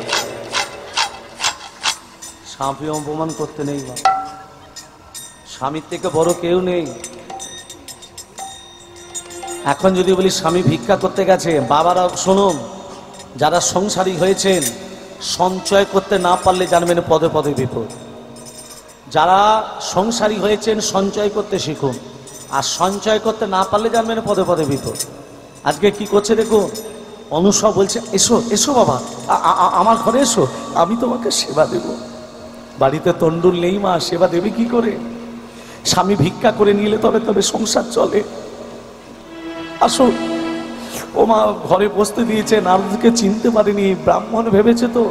স্বামী অপমান করতে নেই মা, স্বামীর থেকে বড় কেউ নেই। এখন যদি বলি স্বামী ভিক্ষা করতে গেছে, বাবারা শুনুন, যারা সংসারী হয়েছেন সঞ্চয় করতে না পারলে জানবেন পদে পদে বিপদ। যারা সংসারী হয়েছেন সঞ্চয় করতে শিখুন, আর সঞ্চয় করতে না পারলে জানবেন পদে পদে বিপদ। আজকে কি করছে দেখুন, অনুসয়া বলছে, এসো এসো বাবা, আমার ঘরে এসো, আমি তোমাকে সেবা দেব। বাড়িতে তন্ডুল নেই মা, সেবা দেবে কি করে? স্বামী ভিক্ষা করে নিলে তবে সংসার চলে। আসো। ও মা ঘরে বসতে দিয়েছে, নারদকে চিনতে পারেনি, ব্রাহ্মণ ভেবেছে তো।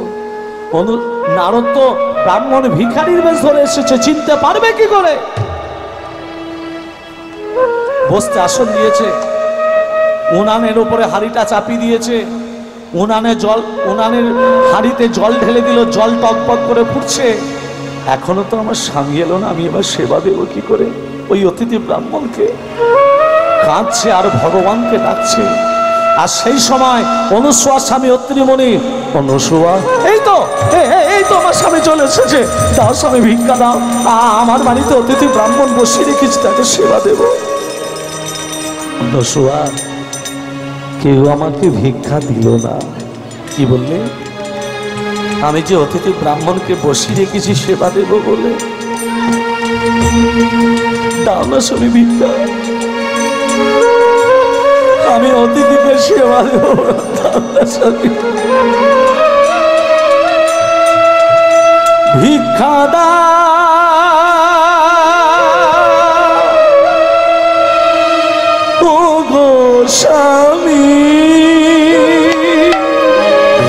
নারদ তো ব্রাহ্মণ ভিখারির বেশ ধরে এসেছে, চিনতে পারবে কি করে? বসতে আসন দিয়েছে, উনানের উপরে হাঁড়িটা চাপিয়ে দিয়েছে, উনানের হাঁড়িতে জল ঢেলে দিল, জল টকবক করে ফুটছে। এখনো তো আমার স্বামী এলো না, আমি এবার সেবা দেবো কি করে? ওই অতিথি ব্রাহ্মণকে কাঁদছে আর ভগবানকে ডাকছে। আর সেই সময় অনুসুয়ার স্বামী অত্রিমণি, অনুসুয়া এই তো এই তো আমার স্বামী চলে এসেছে, দাও স্বামী ভিক্ষা দাও, আমার বাড়িতে অতিথি ব্রাহ্মণ বসিয়ে রেখেছি, তাকে সেবা দেব। অনুসুয়া, কেউ আমাকে ভিক্ষা দিল না। কি বললে? আমি যে অতিথি ব্রাহ্মণকে বসিয়ে রেখেছি সেবা দেব বলে, দাও না স্বামী ভিক্ষা, আমি অতিথিকে সেবা দেব, ভিক্ষা দা ও গো স্বামী।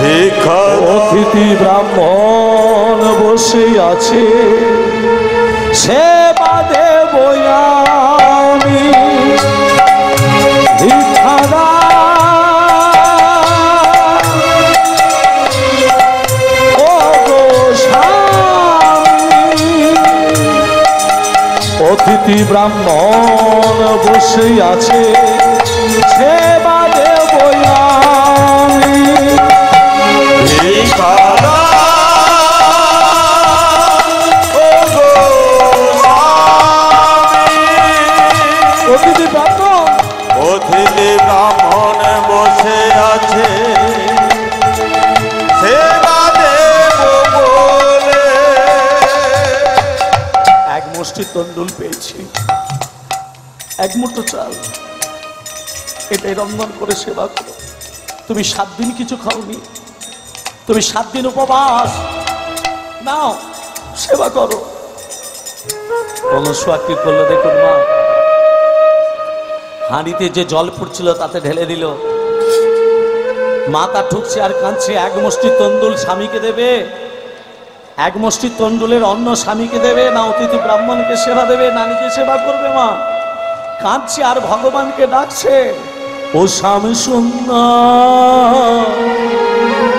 ভিক্ষা অতিথি ব্রাহ্মণ বসে আছে, সেবা দেব আমি, ভিক্ষা দা ও গো স্বামী। অতিথি ব্রাহ্মণ বসে আছে, সেবা দেব আমি, ভিক্ষা অতিথি ব্রাহ্মণ অতিথি ব্রাহ্মণ বসে আছে, সেবা দেব বলে। এক মুষ্টি তন্ডুল পেয়েছি, এক মুঠো চাল, এটাই রন্ধন করে সেবা করো। তুমি 7 দিন কিছু খাওনি, তুমি 7 দিন উপবাস নাও, সেবা করো। অনুসুয়া কি করলো দেখুন মা, হাঁড়িতে যে জল ফুটছিল তাতে ঢেলে দিল, মাথা ঠুকছে আর কাঁদছে। এক মুষ্টি তন্ডুল স্বামীকে দেবে, এক মুষ্টি তন্ডুলের অন্ন স্বামীকে দেবে না অতিথি ব্রাহ্মণকে সেবা দেবে, না নিজে সেবা করবে? মা কাঁদছে আর ভগবানকে ডাকছে, ও স্বামী সুন্দর,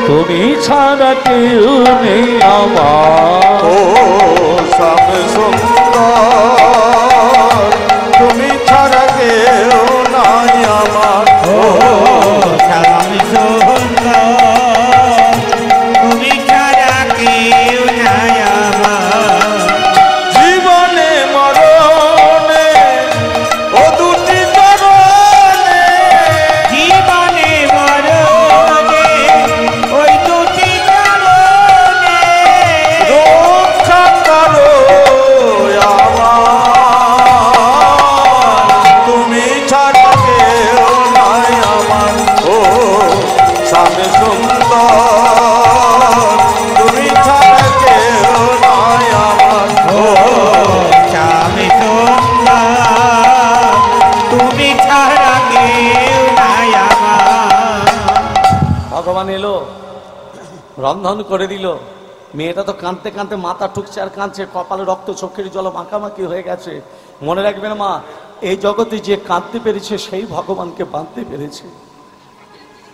তুমি ছাড়া কেউ নেই আমার, ও স্বামী সুন্দর, তুমি ছাড়া কেউ নাই আমার। ও স্বামী সুন্দর, তুমি ছাড়া কেউ নাই আমার। জীবনে মরণে ও দুটি চরণে, জীবনে মরণে ওই দুটি চরণে, রক্ষা করো আমার, তুমি ছাড়া কেউ নাই আমার। ও স্বামী সুন্দর, তুমি ছাড়া কেউ নাই আমার। ও স্বামী সুন্দর, তুমি ছাড়া কেউ নাই আমার। ভগবান এলো, রন্ধন করে দিল। মেয়েটা তো কাঁদতে কাঁদতে মাথা ঠুকছে আর কাঁদছে, কপালে রক্ত, চোখের জল মাখামাখি হয়ে গেছে। মনে রাখবেন মা, এই জগতে যে কাঁদতে পেরেছে সেই ভগবানকে বাঁধতে পেরেছে।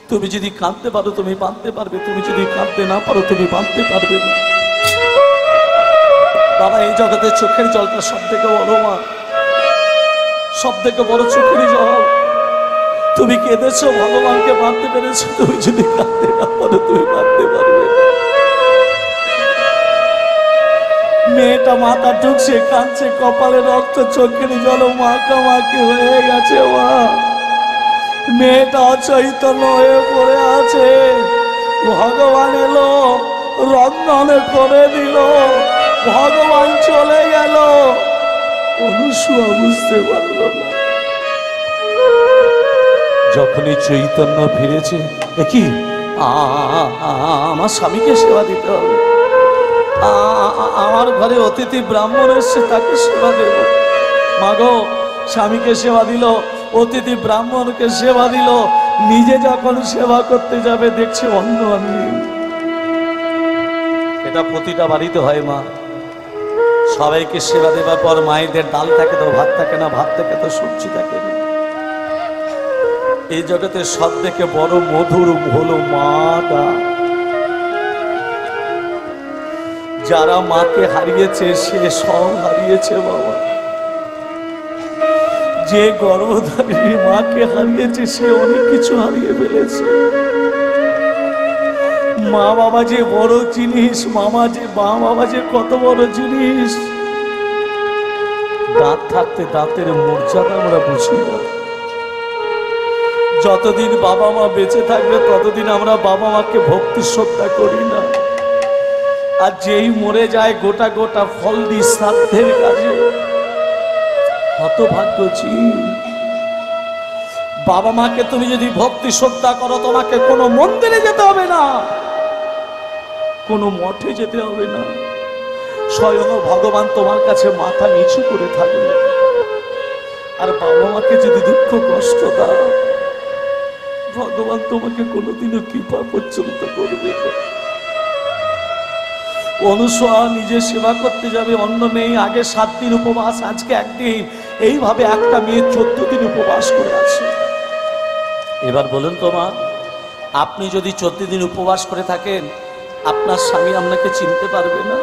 তুমি যদি কাঁদতে পারো তুমি বাঁধতে পারবে, তুমি যদি কাঁদতে না পারো তুমি বাঁধতে পারবে না। বাবা, এই জগতে চোখের জলটা সব থেকে বড় মা, সব থেকে বড় চোখের জল। তুমি কেঁদেছো, ভগবানকে বাঁধতে পেরেছো, তুমি যদি কাঁদতে না পারো তুমি বাঁধতে পারবে না। মেয়েটা মাথা ঢুকছে, কাঁদছে, কপালে রক্ত, চোখের জল মাখামাখি হয়ে গেছে মা। মেয়েটা অচৈতন্য হয়ে পড়ে আছে। ভগবান এলো, রন্ধন করে দিল, ভগবান চলে গেল। অনুসুয়া বুঝতে পারল না। যখনই চৈতন্য ফিরেছে, কি আমার স্বামীকে সেবা দিতে হবে, আমার ঘরে অতিথি ব্রাহ্মণ এসছে, তাকে সেবা দেব। মাগো, স্বামীকে সেবা দিল, অতিথি ব্রাহ্মণকে সেবা দিল, নিজে যখন সেবা করতে যাবে দেখছে অন্য নেই। এটা প্রতিটা বাড়িতে হয় মা। সবাইকে সেবা দেবার পর মায়েদের ডাল থাকে তো ভাত থাকে না, ভাত থাকে তো সবজি থাকে না। এই জগতে সব থেকে বড় মধুর হলো মাটা। যারা মাকে হারিয়েছে সে সব হারিয়েছে বাবা। যে গর্ভধারিণী মাকে হারিয়েছে সে অনেক কিছু হারিয়ে ফেলেছে। মা বাবা যে বড় জিনিস, মা বাবা যে কত বড় জিনিস। দাঁত থাকতে দাঁতের মর্যাদা আমরা বুঝি না। যতদিন বাবা মা বেঁচে থাকবে ততদিন আমরা বাবা মাকে ভক্তি শ্রদ্ধা করি না। আর যেই মরে যায় গোটা গোটা ফল দি শ্রাদ্ধের কাজে, হতভাগ্য জীব। বাবা মাকে তুমি যদি ভক্তি শ্রদ্ধা করো, তোমাকে কোনো মন্দিরে যেতে হবে না, কোনো মঠে যেতে হবে না, স্বয়ং ভগবান তোমার কাছে মাথা নিচু করে থাকবে। আর বাবা মাকে যদি দুঃখ কষ্ট দাও, ভগবান তোমাকে কোনোদিনও কৃপা পর্যন্ত করবে না। অনুসয়া নিজে সেবা করতে যাবে, অন্য নেই। আগে 7 দিন উপবাস, আজকে একদিন। এইভাবে একটা মেয়ে 14 দিন উপবাস করে আছে। এবার বলুন তো মা, আপনি যদি 14 দিন উপবাস করে থাকেন, আপনার স্বামী আপনাকে চিনতে পারবে না?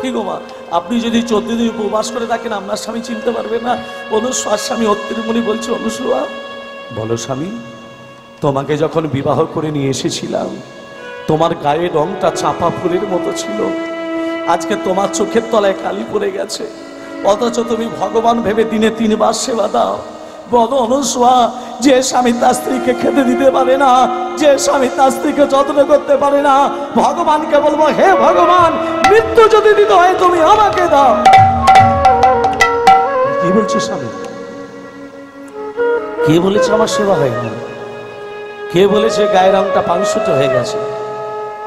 কি গো মা, আপনি যদি 14 দিন উপবাস করে থাকেন, আপনার স্বামী চিনতে পারবে না? অনুসয়ার স্বামী অত্রিমণি বলছে, অনুসয়া বলো স্বামী, তোমাকে যখন বিবাহ করে নিয়ে এসেছিলাম, তোমার গায়ের রংটা চাপা ফুলের মতো ছিল। আজকে তোমার চোখের তলায় কালি পড়ে গেছে, অথচ তুমি ভগবান ভেবে দিনে 3 বার সেবা দাও। বলো অনুসয়া, যে স্বামী তার স্ত্রীকে খেতে দিতে পারে না, যে স্বামী তার স্ত্রীকে যত্ন করতে পারে না, ভগবানকে বলবো, হে ভগবান, মৃত্যু যদি দিতে হয় তুমি আমাকে দাও। কি বলছো স্বামী? কে বলেছে আমার সেবা হয় না? কে বলেছে গায়ের রংটা পাংশুট হয়ে গেছে?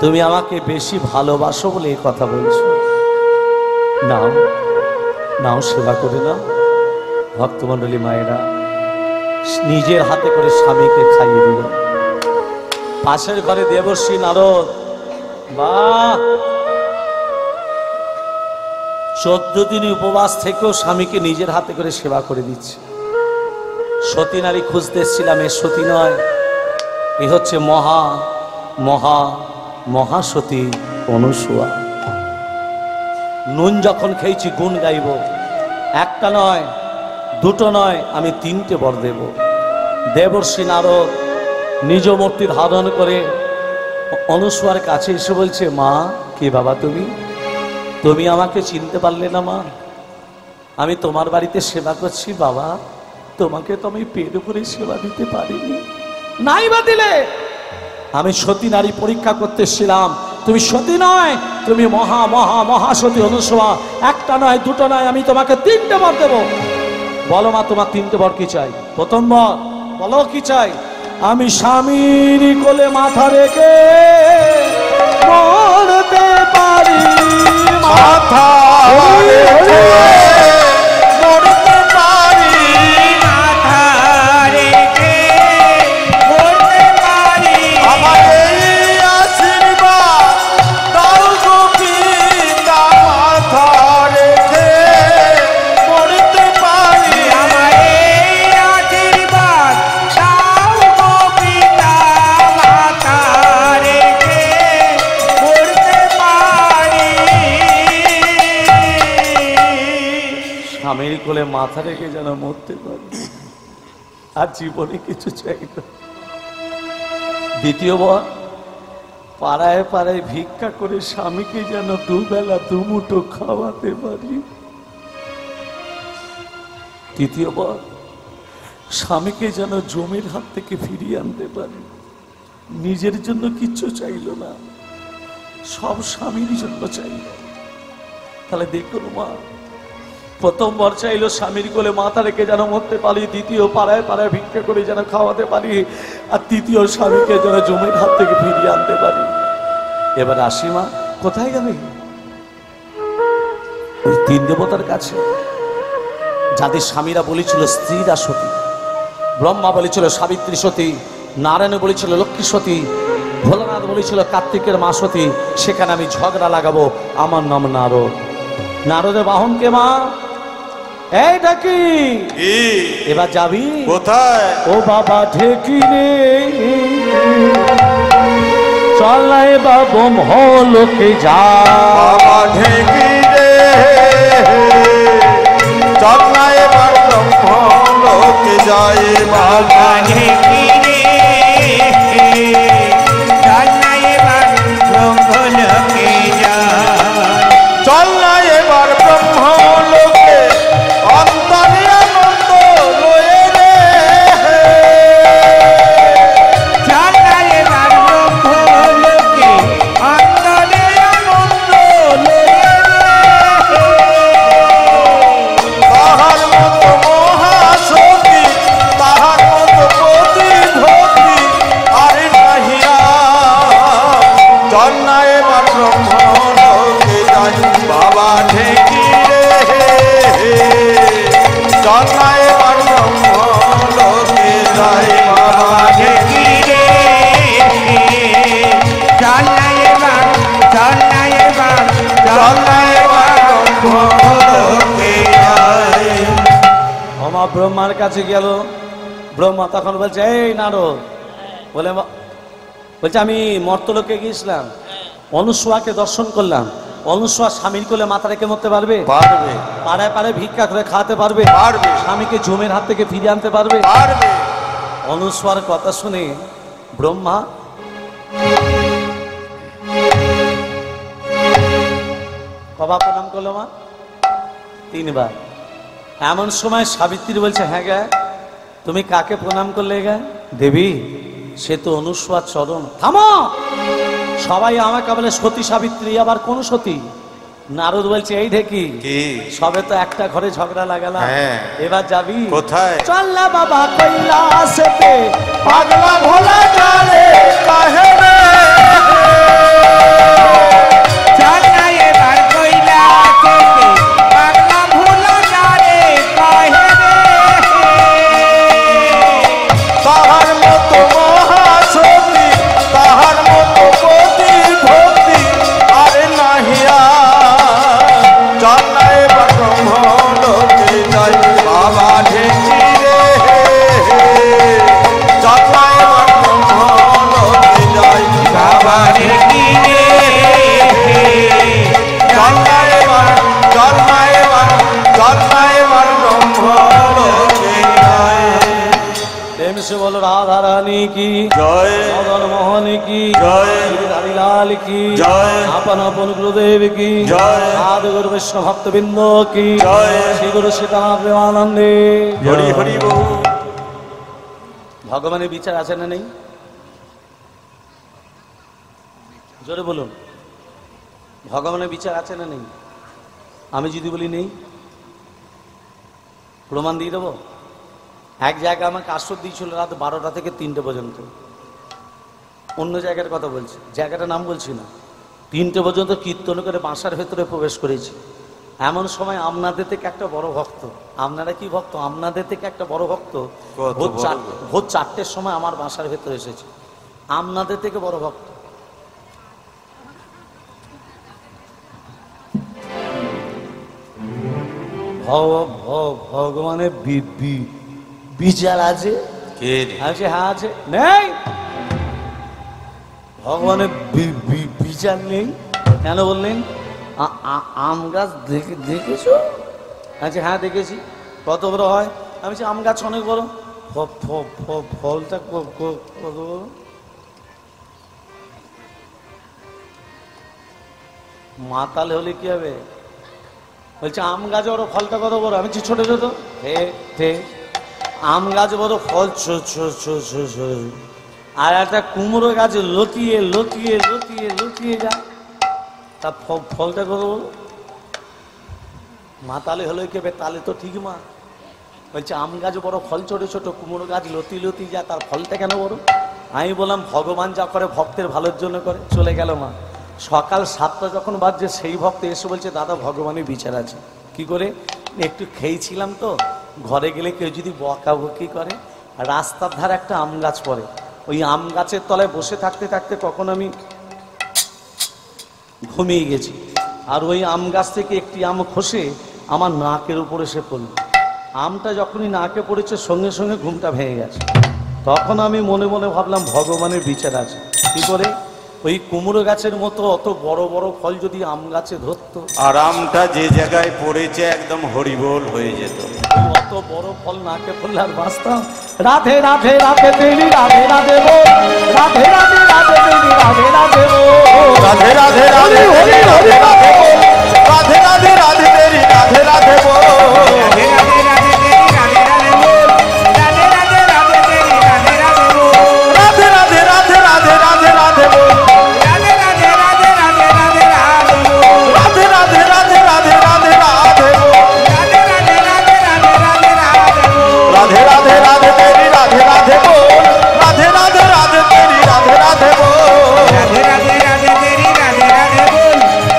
তুমি আমাকে বেশি ভালোবাসো বলে এই কথা বলছো। নাও নাও, সেবা করে নাও। ভক্তমণ্ডলী মায়েরা নিজের হাতে করে স্বামীকে খাইয়ে দিল। পাশের ঘরে দেবর্ষী নারদ, বাহ, 14 দিন উপবাস থেকেও স্বামীকে নিজের হাতে করে সেবা করে দিচ্ছে। সতী নারী খুঁজতে এসেছিলাম, এ সতী নয়, এ হচ্ছে মহা মহা মহাসতী অনুসয়া। নুন যখন খেয়েছি গুণ গাইব, একটা নয়, দুটো নয়, আমি 3টে বর দেব। দেবর্ষী নারদ নিজ মূর্তি ধারণ করে অনুসয়ার কাছে এসে বলছে, মা, কে বাবা তুমি? তুমি আমাকে চিনতে পারলে না মা? আমি তোমার বাড়িতে সেবা করছি বাবা, তোমাকে তো আমি পেট ভরে সেবা দিতে পারিনি। নাই বা দিলে? আমি সতী নারী পরীক্ষা করতে এসেছিলাম, তুমি সতী নয়, তুমি মহা মহা মহাসতী অনুসয়া। একটা নয়, দুটো নয়, আমি তোমাকে 3টে বর দেব। বলো মা, তোমার 3টে বর কি চাই? প্রথম বর বলো কি চাই? আমি স্বামীর কোলে মাথা রেখে মরতে পারি, মাথা রেখে মরতে পারি, মাথা রেখে মরতে পারি। আমার এই আশীর্বাদ দাও গো পিতা, মাথা রেখে মরতে পারি। আমার এই আশীর্বাদ দাও গো পিতা, মাথা রেখে মরতে পারি। স্বামীর কোলে মাথা রেখে যেন মরতে পারি, আর জীবনে কিছু চাই না। দ্বিতীয় বর, পাড়ায় পাড়ায় ভিক্ষা করে স্বামীকে যেন 2 বেলা 2 মুঠো খাওয়াতে পারি। তৃতীয় বর, স্বামীকে যেন জমির হাত থেকে ফিরিয়ে আনতে পারি। নিজের জন্য কিচ্ছু চাইল না, সব স্বামীর জন্য চাইল। তাহলে দেখুন মা, প্রথম বর চাইলো স্বামীর কোলে মাথা রেখে যেন মরতে পারি, দ্বিতীয় পাড়ায় পাড়ায় ভিক্ষা করে যেন খাওয়াতে পারি, আর তৃতীয় স্বামীকে যেন জমির হাত থেকে ফিরিয়ে আনতে পারি। এবার আসি মা, কোথায় গেলে? ওই 3 দেবতার কাছে, যাদের স্বামীরা বলেছিল স্ত্রীরা সতী। ব্রহ্মা বলেছিল সাবিত্রী সতী, নারায়ণ বলেছিল লক্ষ্মী সতী, ভোলানাথ বলেছিল কার্তিকের মা সতী। সেখানে আমি ঝগড়া লাগাবো, আমার নাম নারদ। নারদের বাহন কে মা? এই ঢাকি, এবার যাবি কোথায়? ও বাবা ঢেকি রে, চলাই বাবু লোকে যা বাবা ঢেকি রে চল না এবার ব্রহ্ম লোকে যায় বাবা ঢেকি রে চল না এবার ব্রহ্মলোকে যায় চল না এবার ব্রহ্ম লোকে অন্তরে আনন্দ লয়ে রে চল না এবার ব্রহ্মলোকে অন্তরে আনন্দ লয়ে তাহার মতো মহাশক্তি তাহার মতো প্রতি ভক্তি আরে নাহিয়া চল না এবার ব্রহ্ম লোকে যাই বাবা ঢেকি রে চল না এবার ব্রহ্ম লোকে যাই বাবা ঢেকি রে চল না এবার চল না এবার চল না এবার ব্রহ্মলোকে যাই আমার ব্রহ্মার কাছে গেল ব্রহ্মা তখন বলছে এই নারদ বলছে আমি মর্তলোকে গিয়েছিলাম অনুসূয়াকে দর্শন করলাম অনুসূয়া স্বামীর কোলে মাথা রেখে মরতে পারবে পারবে পাড়ায় পাড়ায় ভিক্ষা করে খাওয়াতে পারবে পারবে স্বামীকে জমের হাত থেকে ফিরিয়ে আনতে পারবে পারবে অনুসূয়ার কথা শুনে ব্রহ্মা কবার প্রণাম করলো মা 3 বার এমন সময় সাবিত্রী বলছে হ্যাঁ গা তুমি কাকে প্রণাম করলে গা দেবী সে তো অনুসূয়ার চরণ থামো সবাই আমাকে বলে সতী সাবিত্রী আবার কোন সতী নারদ বলছে এই ঢেকি কি সবে তো একটা ঘরে ঝগড়া লাগালাম হ্যাঁ। এবার যাবি কোথায় চল না বাবা কৈলাসেতে পাগলা ভোলা জানে কাহে রে চল না এবার কৈলাসেতে পাগলা ভোলা যারে কহে রে তাহার মতো মহাশক্তি তাহার মতো প্রতি ভক্তি আরে নাহিয়া চল না এবার ব্রহ্ম লোকে যাই বাবা ঢেকি রে চল না এবার ব্রহ্ম লোকে যাই বাবা ঢেকি রে চল না এবার চল না এবার চল না এবার ব্রহ্ম লোকে যাই প্রেম সে বলো রাধা রানী কি জয় মদন মোহন কি জয় হরিলাল কি জয় আপন আপন গুরুদেব কি জয় আদি গুরু বৈষ্ণব ভক্তবৃন্দ কি জয় শ্রী গুরু সীতারাম প্রেমানন্দে হরি হরি বল ভগবানের বিচার আছে না নেই জোরে বলুন ভগবানের বিচার আছে না নেই আমি যদি বলি নেই প্রমাণ দিয়ে দেবো এক জায়গায় আমাকে আশ্রয় দিয়েছিল রাত 12টা থেকে 3টে পর্যন্ত অন্য জায়গার কথা বলছি জায়গাটার নাম বলছি না 3টে পর্যন্ত কীর্তন করে বাসার ভেতরে প্রবেশ করেছি এমন সময় আপনাদের থেকে একটা বড় ভক্ত আপনারা কি ভক্ত আপনাদের থেকে একটা বড় ভক্ত কত ভোর বড়? ভোর 4টের সময় আমার বাসার ভেতরে এসেছে আপনাদের থেকে বড় ভক্ত ভগবানের বিচার আছে কে আছে হ্যাঁ আছে নেই ভগবানের বিচার নেই কেন বললেন আম গাছ দেখেছো আচ্ছা হ্যাঁ দেখেছি কত বড় হয় আমি বলছি আম গাছ অনেক বড় ফলটা কত বড় মাতাল হলে কি হবে বলছে আম গাছ বড় ফলটা কত বড় আমি বলছি ছোট ছোট হে আম গাছ বড় ফল আর একটা কুমড়ো গাছ লতিয়ে লতিয়ে লতিয়ে লতিয়ে যায় তা ফলটা কত বড় মা তালে হলো কি হবে তালে তো ঠিক মা বলছে আম গাছ বড় ফল ছোট ছোট কুমড়ো গাছ লতি লতি যায় তার ফলটা কেন বড় আমি বললাম ভগবান যা করে ভক্তের ভালোর জন্য করে চলে গেল মা সকাল 7টা যখন বাজছে সেই ভক্ত এসে বলছে দাদা ভগবানের বিচার আছে কি করে একটু খেয়েছিলাম তো ঘরে গেলে কেউ যদি বকাবকি করে রাস্তার ধারে একটা আম গাছ পড়ে ওই আম গাছের তলায় বসে থাকতে থাকতে কখন আমি ঘুমিয়ে গেছি আর ওই আম গাছ থেকে একটি আম খসে আমার নাকের উপরে এসে পড়ল আমটা যখনই নাকে পড়েছে সঙ্গে সঙ্গে ঘুমটা ভেঙে গেছে তখন আমি মনে মনে ভাবলাম ভগবানের বিচার আছে কি করে ওই কুমড়ো গাছের মতো অত বড় বড় ফল যদি আম গাছে ধরতো, আর আমটা যে জায়গায় পড়েছে একদম হরিবোল হয়ে যেত। অত বড় ফল নাকে পড়লে আর বাঁচতাম? রাধে রাধে রাধে তেরি রাধে রাধে বল, রাধে রাধে রাধে তেরি রাধে রাধে বল, রাধে রাধে রাধে হরি রাধে রাধে বল, রাধে রাধে রাধে তেরি রাধে রাধে বল, রাধে রাধে রাধে তেরি রাধে রাধে বল, রাধে রাধে রাধে তেরি রাধে রাধে বল, রাধে রাধে রাধে রাধে রাধে রাধে বল, রাধে রাধে রাধে রাধে রাধে রাধে বল, রাধে রাধে রাধে রাধে রাধে রাধে বল, রাধে রাধে রাধে রাধে রাধে রাধে বল, রাধে রাধে রাধে তেরি রাধে রাধে বল, রাধে রাধে রাধে তেরি রাধে রাধে বল, রাধে রাধে রাধে তেরি রাধে রাধে বল,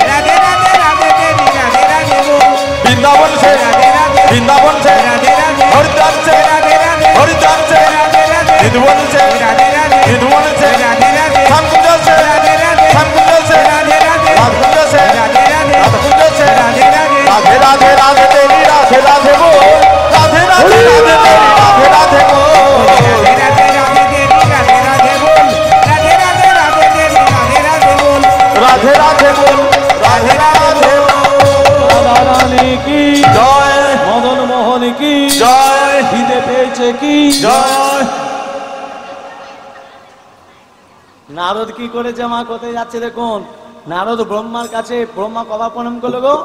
রাধে রাধে রাধে তেরি রাধে রাধে বল, বৃন্দাবন से রাধে রাধে বৃন্দাবন से রাধে রাধে হরিদ্বার से রাধে রাধে হরিদ্বার से রাধে রাধে নিধুবন से রাধে রাধে নিধুবন से রাধে রাধে শ্যামকুঞ্জ से রাধে রাধে শ্যামকুঞ্জ से রাধে রাধে রাধকুঞ্জ से রাধে রাধে রাধকুঞ্জ से রাধে রাধে राधे राधे राधे तेरी राधे राधे बोल, राधे राधे राधे तेरी राधे राधे बोल, রাধে রাধে রাধে তেরি রাধে রাধে বল, রাধে রাধে রাধে তেরি রাধে রাধে বল, राधे राधे बोल, राधे राधे बोल। রাধা রানী কি जय মদন মোহন কি जय খিদে পেয়েছে কি जय। নারদ কি করেছে মা? কোথায় যাচ্ছে দেখুন। নারদ ব্রহ্মার কাছে, ব্রহ্মা কবার প্রণাম করলো গো?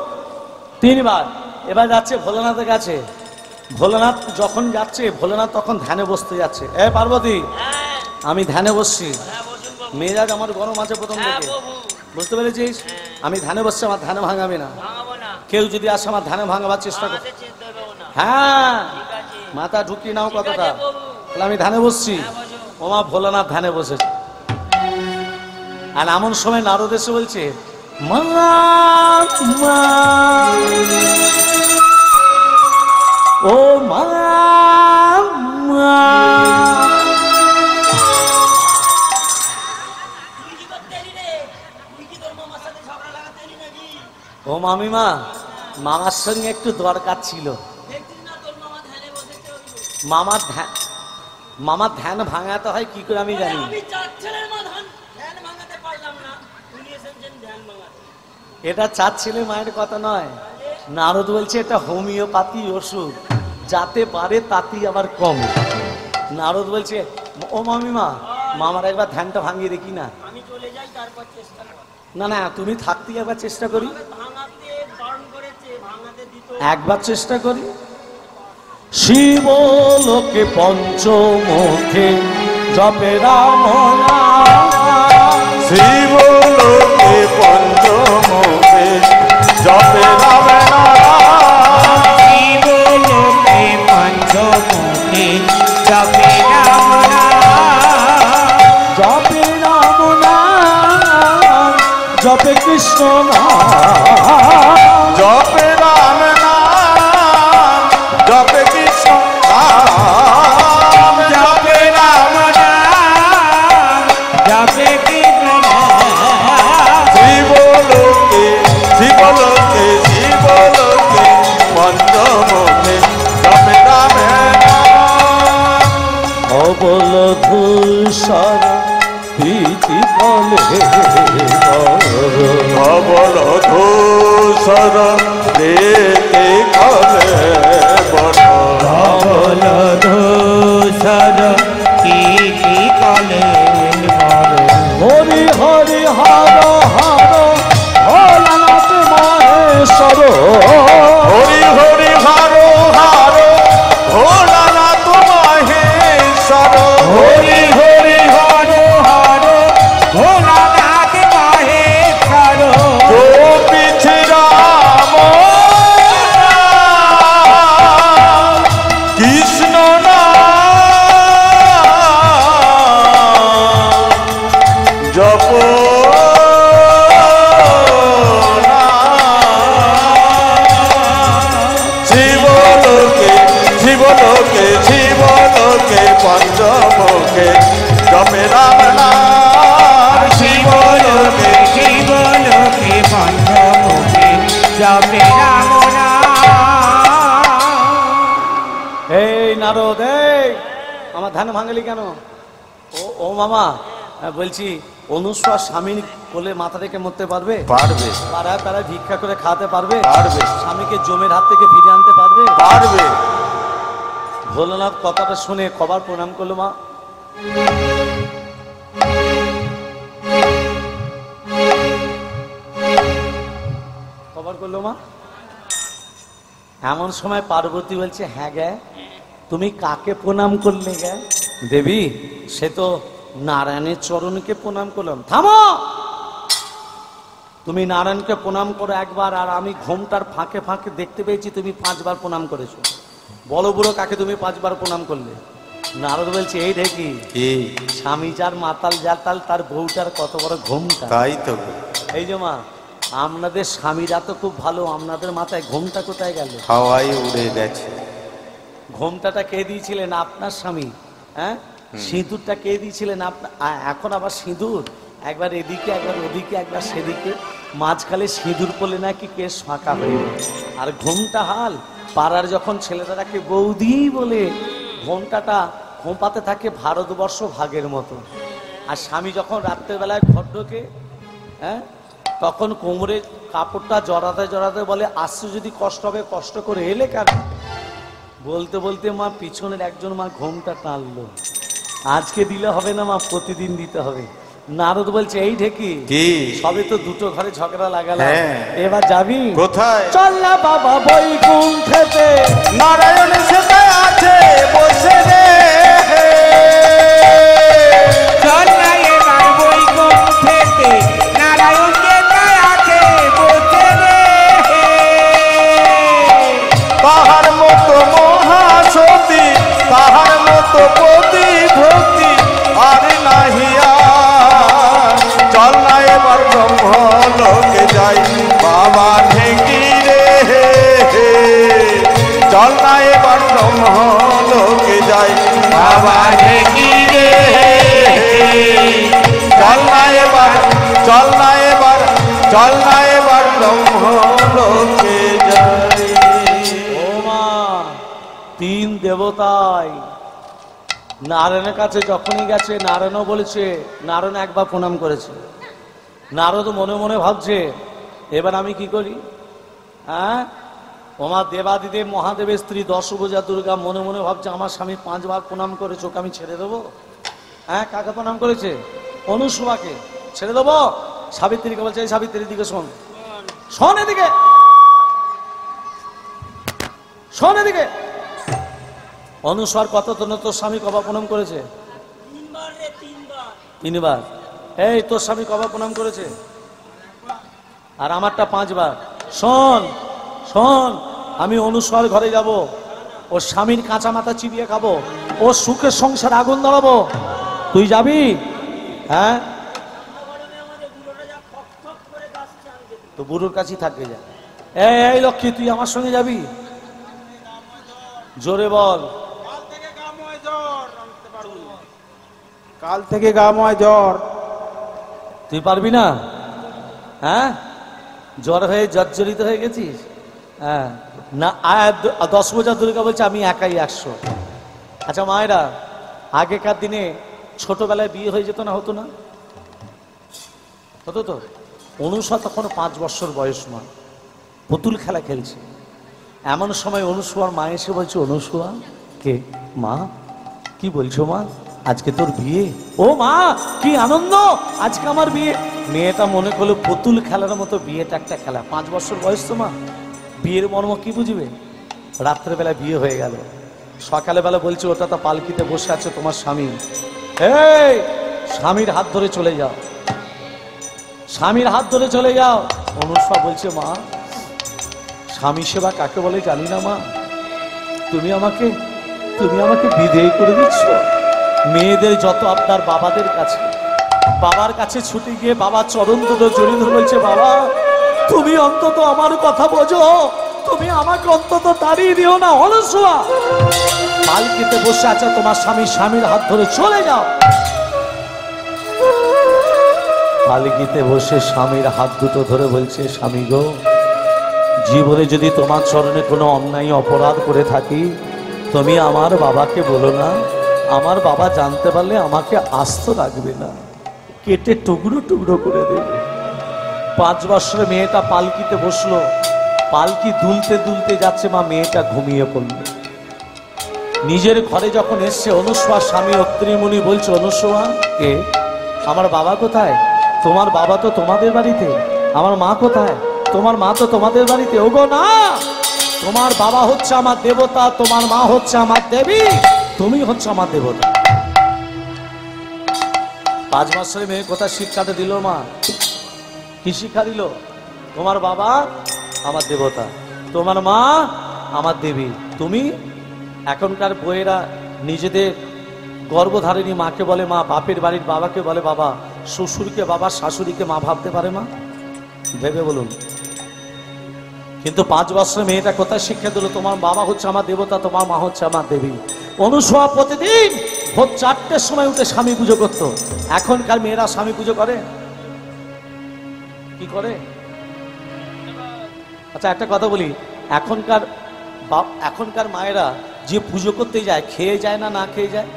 3 বার। এবার যাচ্ছে ভোলানাথের কাছে। ভোলানাথ যখন যাচ্ছে, ভোলানাথ তখন ধ্যানে বসতে যাচ্ছে। এ পার্বতী, আমি ধ্যানে বসছি, মেজাজ আমার গরম আছে প্রথম থেকে, বুঝতে পেরেছিস? আমি ধ্যানে বসছি, আমার ধ্যানে ভাঙাবে না। কেউ যদি আসে আমার ধ্যানে ভাঙাবার চেষ্টা করে, হ্যাঁ মাথা ঢুকিয়ে নাও কথাটা। তাহলে আমি ধ্যানে বসছি, ওমা ভোলানাথ ধ্যানে বসেছে। আর এমন সময় নারদ এসে বলছে, মা মা, ও মা মা, ও মামিমা, মামার সঙ্গে একটু দরকার ছিল। মামার ধ্যান ভাঙাতে হয় কি করে আমি জানি। এটা 4 ছেলে মায়ের কথা নয়, নারদ বলছে এটা হোমিওপ্যাথি ওষুধ, যাতে পারে তাতেই আবার কম। নারদ বলছে, ও মামিমা, মামার একবার ধ্যানটা ভাঙিয়ে দেখি না। না না, তুমি থাকতেই একবার চেষ্টা করি, একবার চেষ্টা করি। শিব লোকে পঞ্চমুখে জপে রাম নাম, শিব লোকে পঞ্চমুখে জপে রাম নাম, শিব লোকে পঞ্চমুখী জপে রাম নাম, জপে রাম নাম, জপে কৃষ্ণ নাম, জপে রাম নাম, জপে কৃষ্ণ নাম, জপে রাম নাম, জপে কৃষ্ণ নাম, শিব লোকে শিব লোকে শিব লোকে পঞ্চমুখে জপে রাম নাম, অবল ধূসর প্রীতি বলে ধবল ধূসর রেতে কলে বড়, ধবল ধূসর কীর্তি কলে হরি হরি হর হর ভোলানাথ মহেশ্বর, হরি হরি হর হর ভোলানাথ মহেশ্বর, হরি হরি হর হর ভোলানাথ মহেশ্বর, গোপীছে রাম কৃষ্ণ নাম, জপ শিবলোকে শিবলোকে শিবলোকে পঞ্চমুখে জপে রাম নাম, শিব লোকে শিব লোকে পঞ্চমুখী জপে রাম নাম। এই নারদ, এই আমার ধ্যান ভাঙলি কেন? ও ও মামা, বলছি অনুসরা স্বামীর কোলে মাথা রেখে মরতে পারবে? পারবে পাড়ায় পাড়ায় ভিক্ষা করে খাওয়াতে পারবে? পারবে স্বামীকে জমের হাত থেকে ফিরিয়ে আনতে পারবে? পারবে। ভোলানাথ কথাটা শুনে কবার প্রণাম করলো মা। কবার করলো মা? এমন সময় পার্বতী বলছে, হ্যাঁ গে, তুমি কাকে প্রণাম করলে গে? দেবী, সে তো নারায়ণের চরণকে প্রণাম করলাম। থামো, তুমি নারায়ণকে প্রণাম করো একবার, আর আমি ঘোমটার ফাঁকে ফাঁকে দেখতে পেয়েছি তুমি 5 বার প্রণাম করেছো। বলো বুড়ো, কাকে তুমি 5 বার প্রণাম করলে? নারদ বলছে, এই দেখি কি স্বামী যার মাতাল জাতাল, তার বউটার কত বড় ঘোমটা। তাই তো। এই যে মা, আপনাদের স্বামীরা তো খুব ভালো, আপনাদের মাথায় ঘোমটা কোথায় গেল? হাওয়ায় উড়ে গেছে। ঘোমটাটা কে দিয়েছিলেন? আপনার স্বামী। হ্যাঁ, সিঁদুরটা কে দিয়েছিলেন? আপনার। এখন আবার সিঁদুর একবার এদিকে একবার ওদিকে একবার সেদিকে, মাঝখানে সিঁদুর পড়লে নাকি কেস ফাঁকা হয়ে যায়। আর ঘোমটা হাল, পাড়ার যখন ছেলেটাকে বৌদি বলে ঘোমটাটা খোঁপাতে থাকে ভারতবর্ষ ভাগের মতো। আর স্বামী যখন রাত্রেবেলায় ঘর ঢোকে, হ্যাঁ, তখন কোমরে কাপড়টা জড়াতে জড়াতে বলে, আসছে যদি কষ্ট হবে, কষ্ট করে এলে কেন? বলতে বলতে মা পিছনের একজন মা ঘোমটা টানলো। আজকে দিলে হবে না মা, প্রতিদিন দিতে হবে। নারদ বলছে, এই ঢেকি কি সবে তো দুটো ঘরে ঝগড়া লাগালাম, হ্যাঁ। এবার যাবি কোথায়? চল না বাবা বৈকুণ্ঠেতে, নারায়ণ সেটা আছে বসে রে। চল না এবার বৈকুণ্ঠেতে, নারায়ণ যেথায় আছে বসে রে। তাহার মতো মহাসতী, তাহার মতো পতি ভক্তি আর নাহিয়া। চল না এবার ব্রহ্মলোকে যাই বাবা ঢেকি রে। চল না এবার ব্রহ্মলোকে যাই বাবা ঢেকি রে। চল না এবার, চল না এবার, চল না এবার ব্রহ্মলোকে যাই। ও মা, 3 দেবতাই নারায়ণের কাছে যখনই গেছে, নারায়ণও বলেছে, নারায়ণ একবার প্রণাম করেছে। নারদ মনে মনে ভাবছে, এবার আমি কি করি? হ্যাঁ, ওমা দেবাদিদেব মহাদেবের স্ত্রী দশভুজা দুর্গা মনে মনে ভাবছে, আমার স্বামী 5 বার প্রণাম করেছে, ওকে আমি ছেড়ে দেবো? হ্যাঁ, কাকে প্রণাম করেছে? অনুসুমাকে ছেড়ে দেবো? সাবিত্রীকে বলছে, এই সাবিত্রীর দিকে শোন, শোন এদিকে, শোন এদিকে। অনুসর কত তোর স্বামী কবা প্রণাম করেছে? 3 বার। এই তোর স্বামী কবা প্রণাম করেছে? আর আমারটা 5 বার। শোন শোন, আমি অনুসর ঘরে যাব, ওর স্বামীর কাঁচা মাথা চিবিয়ে খাবো, ওর সুখের সংসার আগুন ধরাবো। তুই যাবি? হ্যাঁ, তো বুড়োর কাছেই থাকবে। যা। এই লক্ষ্মী, তুই আমার সঙ্গে যাবি? জোরে বল। কাল থেকে গাময় জ্বর। তুই পারবি না? হ্যাঁ, জ্বর হয়ে জর্জরিত হয়ে গেছিস? হ্যাঁ না, 10 বোঝা দুর্গা বলছে, আমি একাই 100। আচ্ছা মায়েরা, আগেকার দিনে ছোটবেলায় বিয়ে হয়ে যেত না? হতো না? হতো তো। অনুসা তখন 5 বছর বয়স, মা পুতুল খেলা খেলছে। এমন সময় অনুসুয়ার মা এসে বলছে, অনুসুয়া কে? মা কি বলছো মা, আজকে তোর বিয়ে? ও মা, কি আনন্দ, আজকে আমার বিয়ে। মেয়েটা মনে করলো পুতুল খেলার মতো বিয়েটা একটা খেলা। 5 বছর বয়স তো মা, বিয়ের মর্ম কি বুঝবে? রাত্রেবেলা বিয়ে হয়ে গেল। সকালবেলা বলছে, ওটা তো পালকিতে বসে আছে তোমার স্বামী। এই, স্বামীর হাত ধরে চলে যাও, স্বামীর হাত ধরে চলে যাও। অনুসা বলছে, মা স্বামী সেবা কাকে বলে জানি না মা, তুমি আমাকে বিদেয় করে দিচ্ছ। মেয়েদের যত আপনার বাবাদের কাছে, বাবার কাছে ছুটে গিয়ে বাবা চরণ দুটো জড়িয়ে ধরে বলছে, বাবা তুমি অন্তত আমার কথা বোঝো, তুমি আমাকে অন্তত তাড়িয়ে দিও না। অনুসুয়া, পালকিতে বসে আছে তোমার স্বামী, স্বামীর হাত ধরে চলে যাও। পালকিতে বসে স্বামীর হাত দুটো ধরে বলছে, স্বামী গো, জীবনে যদি তোমার চরণে কোনো অন্যায় অপরাধ করে থাকি, তুমি আমার বাবাকে বলো না, আমার বাবা জানতে পারলে আমাকে আস্ত রাখবে না। কেটে টুকরো টুকরো করে দেবে। 5 বছরের মেয়েটা পালকিতে বসলো, পালকি দুলতে দুলতে যাচ্ছে, মা মেয়েটা ঘুমিয়ে পড়লো। নিজের ঘরে যখন এসছে, অনুসূয়ার স্বামী অত্রিমুনি বলছে, অনুসূয়া কে? আমার বাবা কোথায়? তোমার বাবা তো তোমাদের বাড়িতে। আমার মা কোথায়? তোমার মা তো তোমাদের বাড়িতে। ওগো না, তোমার বাবা হচ্ছে আমার দেবতা, তোমার মা হচ্ছে আমার দেবী, তুমি হচ্ছে আমার দেবতা। 5 বছরের মেয়ে কোথায় শিক্ষাটা দিল মা? কি শিক্ষা দিল? তোমার বাবা আমার দেবতা, তোমার মা আমার দেবী, তুমি। এখনকার বইয়েরা নিজেদের গর্ভধারিণী মাকে বলে মা, বাপের বাড়ির বাবাকে বলে বাবা, শ্বশুরকে বাবা, শাশুড়িকে মা ভাবতে পারে মা? ভেবে বলুন। কিন্তু 5 বছরের মেয়েটা কোথায় শিক্ষা দিল? তোমার বাবা হচ্ছে আমার দেবতা, তোমার মা হচ্ছে আমার দেবী। অনুসূয়া প্রতিদিন ভোর 4টের সময় উঠে স্বামী পুজো করত। এখনকার মেয়েরা স্বামী পুজো করে? কি করে? আচ্ছা একটা কথা বলি, এখনকার মায়েরা যে পুজো করতে যায়, খেয়ে যায় না না খেয়ে যায়?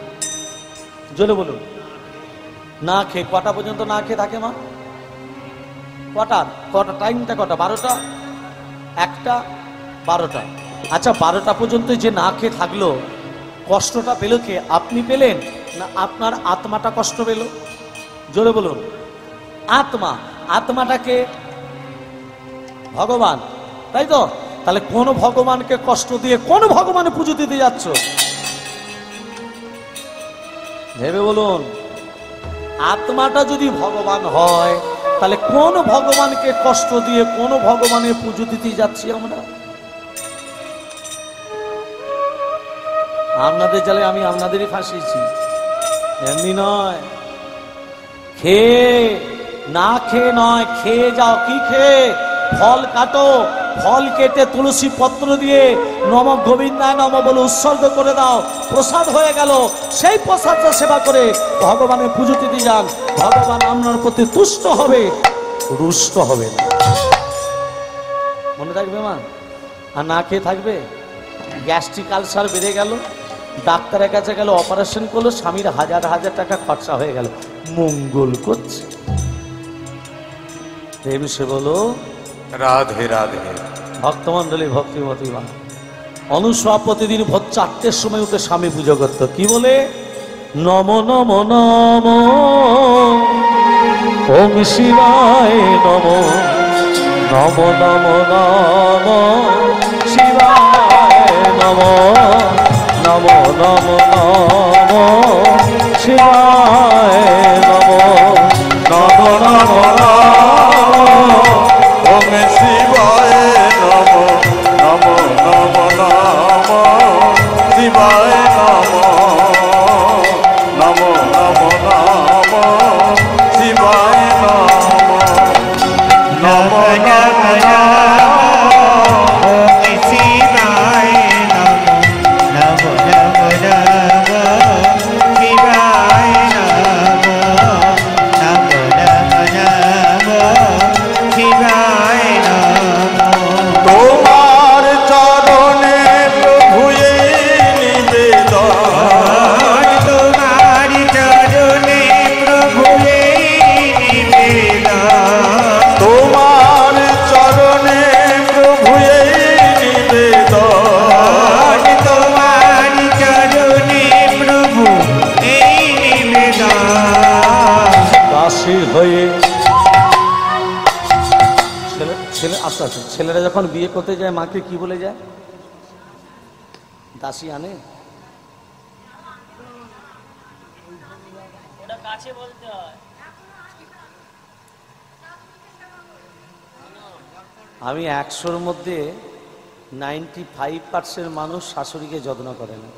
জোরে বলুন। না খেয়ে। কটা পর্যন্ত না খেয়ে থাকে মা? কটা টাইমটা কটা? 12টা, 1টা, 12টা। আচ্ছা 12টা পর্যন্ত যে না খেয়ে থাকলো, কষ্টটা পেল কে? আপনি পেলেন না আপনার আত্মাটা কষ্ট পেল? জোরে বলুন। আত্মাটাকে ভগবান, তাই তো? তাহলে কোন ভগবানকে কষ্ট দিয়ে কোন ভগবানের পুজো দিতে যাচ্ছ? ভেবে বলুন। আত্মাটা যদি ভগবান হয়, তাহলে কোন ভগবানকে কষ্ট দিয়ে কোন ভগবানের পুজো দিতে যাচ্ছি আমরা? আপনাদের জালে আমি আপনাদেরই ফাঁসিয়েছি, এমনি নয়। খেয়ে না খেয়ে নয়, খেয়ে যাও। কি খেয়ে? ফল কাটো, ফল কেটে তুলসী পত্র দিয়ে নম গোবিন্দায় নম বলে উৎসর্গ করে দাও, প্রসাদ হয়ে গেল। সেই প্রসাদটা সেবা করে ভগবানের পুজো দিতে যান। ভগবান আপনার প্রতি তুষ্ট হবে, রুষ্ট হবে না। মনে থাকবে মা। আর না খেয়ে থাকবে, গ্যাস্ট্রিক আলসার বেড়ে গেল, ডাক্তারের কাছে গেল, অপারেশন করলো, স্বামীর 1000 টাকা খরচা হয়ে গেল, মঙ্গল করছে। সে বলো রাধে রাধে। ভক্তমন্ডলী, ভক্তিমতী মা। অনুসূয়া প্রতিদিন ভোর 4টের সময় উঠে স্বামী পুজো করতো। কি বলে? নম নম নম ওম শিবায় নম, নম নম নম শিবায় নম, নম নম নম শিবায় নম, নম নম ওম শিবায় নম, নম নম নম শিবায় নম, নম নম নম শিবায় নম, নম নম ওম শিবায় নমঃ, নমঃ নমঃ নমঃ শিবায় নমঃ, নমঃ নমঃ নমঃ শিবায় নমঃ। তোমার চরণে প্রভুয়ে নিবেদন, তোমার চরণে প্রভুয়ে নিবেদন, তোমার চরণে প্রভুয়ে নিবেদন, তোমার চরণে প্রভু এই নিবেদন। দাসী হয়ে আস্তে আস্তে ছেলেরা যখন বিয়ে করতে যায় মাকে কি বলে যায়? দাসী আনে। আমি 100-র মধ্যে 95% মানুষ শাশুড়িকে যত্ন করে না,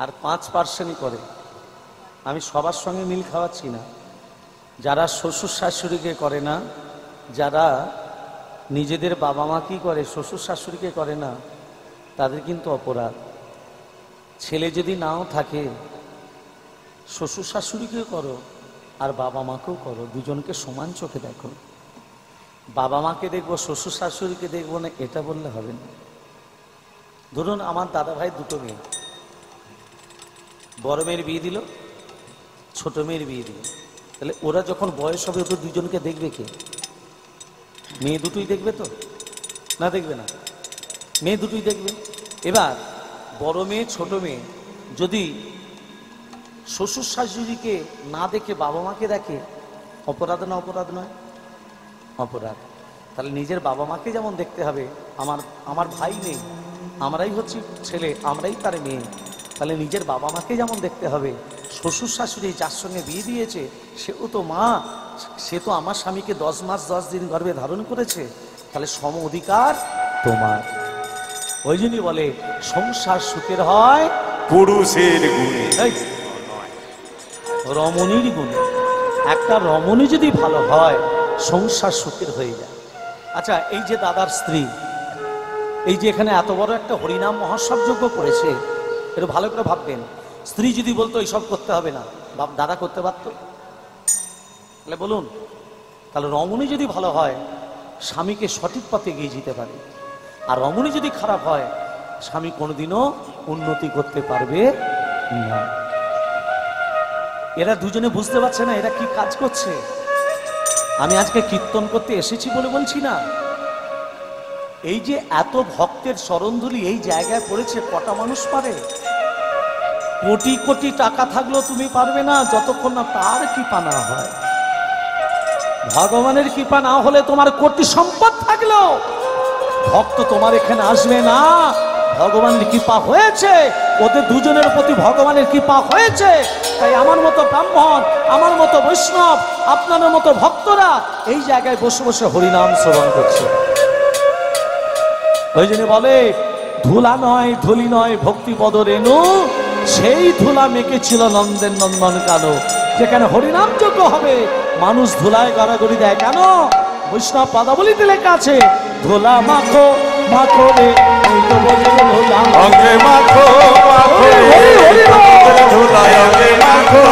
আর 5%ই করে। আমি সবার সঙ্গে মিল খাওয়াচ্ছি না। যারা শ্বশুর শাশুড়িকে করে না, যারা নিজেদের বাবা মা কি করে, শ্বশুর শাশুড়িকে করে না, তাদের কিন্তু অপরাধ। ছেলে যদি নাও থাকে, শ্বশুর শাশুড়িকেও করো আর বাবা মাকেও করো, দুজনকে সমান চোখে দেখো। বাবা মাকে দেখবো, শ্বশুর শাশুড়িকে দেখবো না, এটা বললে হবে না। ধরুন আমার দাদা ভাই 2 মেয়ে, বড় মেয়ের বিয়ে দিল, ছোট মেয়ের বিয়ে দিল। তাহলে ওরা যখন বয়স হবে তো দুজনকে দেখবে কে? মেয়ে দুটোই দেখবে তো, না দেখবে না? মেয়ে দুটোই দেখবে। এবার বড় মেয়ে ছোট মেয়ে যদি শ্বশুর শাশুড়িকে না দেখে বাবা মাকে দেখে, অপরাধ না অপরাধ নয়? অপরাধ। তাহলে নিজের বাবা মাকে যেমন দেখতে হবে, আমার ভাই নেই, আমরাই হচ্ছি ছেলে, আমরাই তার মেয়ে, তাহলে নিজের বাবা মাকে যেমন দেখতে হবে, শ্বশুর শাশুড়ি যার সঙ্গে বিয়ে দিয়েছে সেও তো মা, সে তো আমার স্বামীকে 10 মাস 10 দিন গর্ভে ধারণ করেছে, তাহলে সম অধিকার তোমার। ওই জন্যই বলে সংসার সুখের হয় পুরুষের গুণে, এই, রমণীর গুণে। একটা রমণী যদি ভালো হয় সংসার সুখের হয়ে যায়। আচ্ছা, এই যে দাদার স্ত্রী, এই যে এখানে এত বড় একটা হরিনাম মহোৎসব যজ্ঞ করেছে, এটা ভালো করে ভাববেন। স্ত্রী যদি বলতো এইসব করতে হবে না, দাদা করতে পারত? তাহলে বলুন, তাহলে রমণী যদি ভালো হয় স্বামীকে সঠিক পথে এগিয়ে যেতে পারে, আর রমণী যদি খারাপ হয় স্বামী কোনোদিনও উন্নতি করতে পারবে না। এরা দুজনে বুঝতে পারছে না এরা কি কাজ করছে। আমি আজকে কীর্তন করতে এসেছি বলে বলছি না, এই যে এত ভক্তের চরণধুলি এই জায়গায় পড়েছে, কটা মানুষ পারে? কোটি কোটি টাকা থাকলেও তুমি পারবে না যতক্ষণ না তার কৃপা না হয়। ভগবানের কৃপা না হলে তোমার কোটি সম্পদ থাকলেও ভক্ত তোমার এখানে আসবে না। ভগবানের কৃপা হয়েছে, ওদের দুজনের প্রতি ভগবানের কৃপা হয়েছে, তাই আমার মতো ব্রাহ্মণ, আমার মতো বৈষ্ণব, আপনাদের মতো ভক্তরা এই জায়গায় বসে বসে হরিনাম শ্রবণ করছে। ওই জন্য বলে ধুলা নয় ধুলি নয় ভক্তিপদ রেণু, সেই ধুলা মেকেছিল নন্দের নন্দন কালো। যেখানে হরিনাম যজ্ঞ হবে মানুষ ধুলায় গড়াগড়ি দেয় কেন? বৈষ্ণব পদাবলীতে লেখা আছে, ধুলা মাখো মাখো রে, এই তো বোঝে ধুলা অঙ্গে মাখো মাখো রে, ধুলায় অঙ্গে মাখো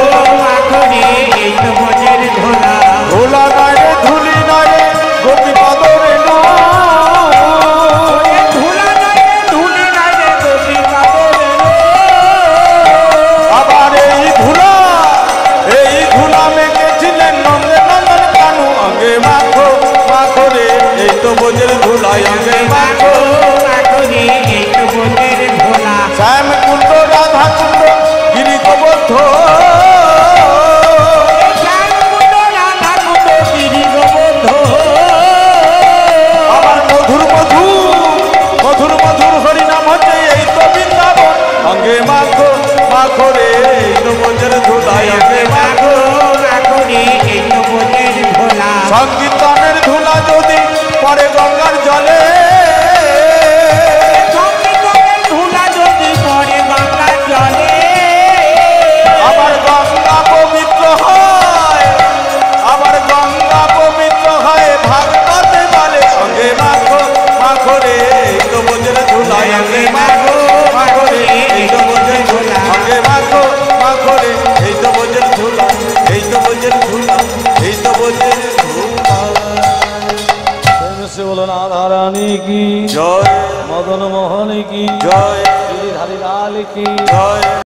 মাখো রে, এই তো বোঝের ধোলা। ধুলা নয় রে ধুলি নয় রে গোপী পদ রে ধুলা নয় রে, ধুলি নয় রে, গোপী পাদ রে। আবার এই ধুলা মেখেছিলেন নন্দে নন্দন কানু। অঙ্গে মাখো মাখো রে, এই তো বোঝের ধুলায় অঙ্গে মাখো মাখো রে, এই তো বোঝের ধোলা। শ্যাম কুণ্ড রাধা কুণ্ড গিরি গোবর্ধ, আবার মধুর মধুর মধুর হরিনাম হচ্ছে এই তো বৃন্দাবন। অঙ্গে মাখো মাখো রে, এই তো বোঝের ধুলায় অঙ্গে মাখো। সংকীর্তনের ধুলা যদি পরে গঙ্গার জলে, আবার গঙ্গা পবিত্র হয়, আবার গঙ্গা পবিত্র হয় ভাগবতে বলে। অঙ্গে মাখো মাখো রে, এই তো বোঝের ধুলায় অঙ্গে মাখো মাখো রে, এই তো বোঝের ধুলা। অঙ্গে মাখো মাখো রে, এই তো বোঝের ধুলা, এই তো বোঝের ধুলা, এই তো বোঝের ধুলা। বলো রাধা রানী কি জয়, মদন মোহন কি জয়, গিরিধারী লাল কি জয়।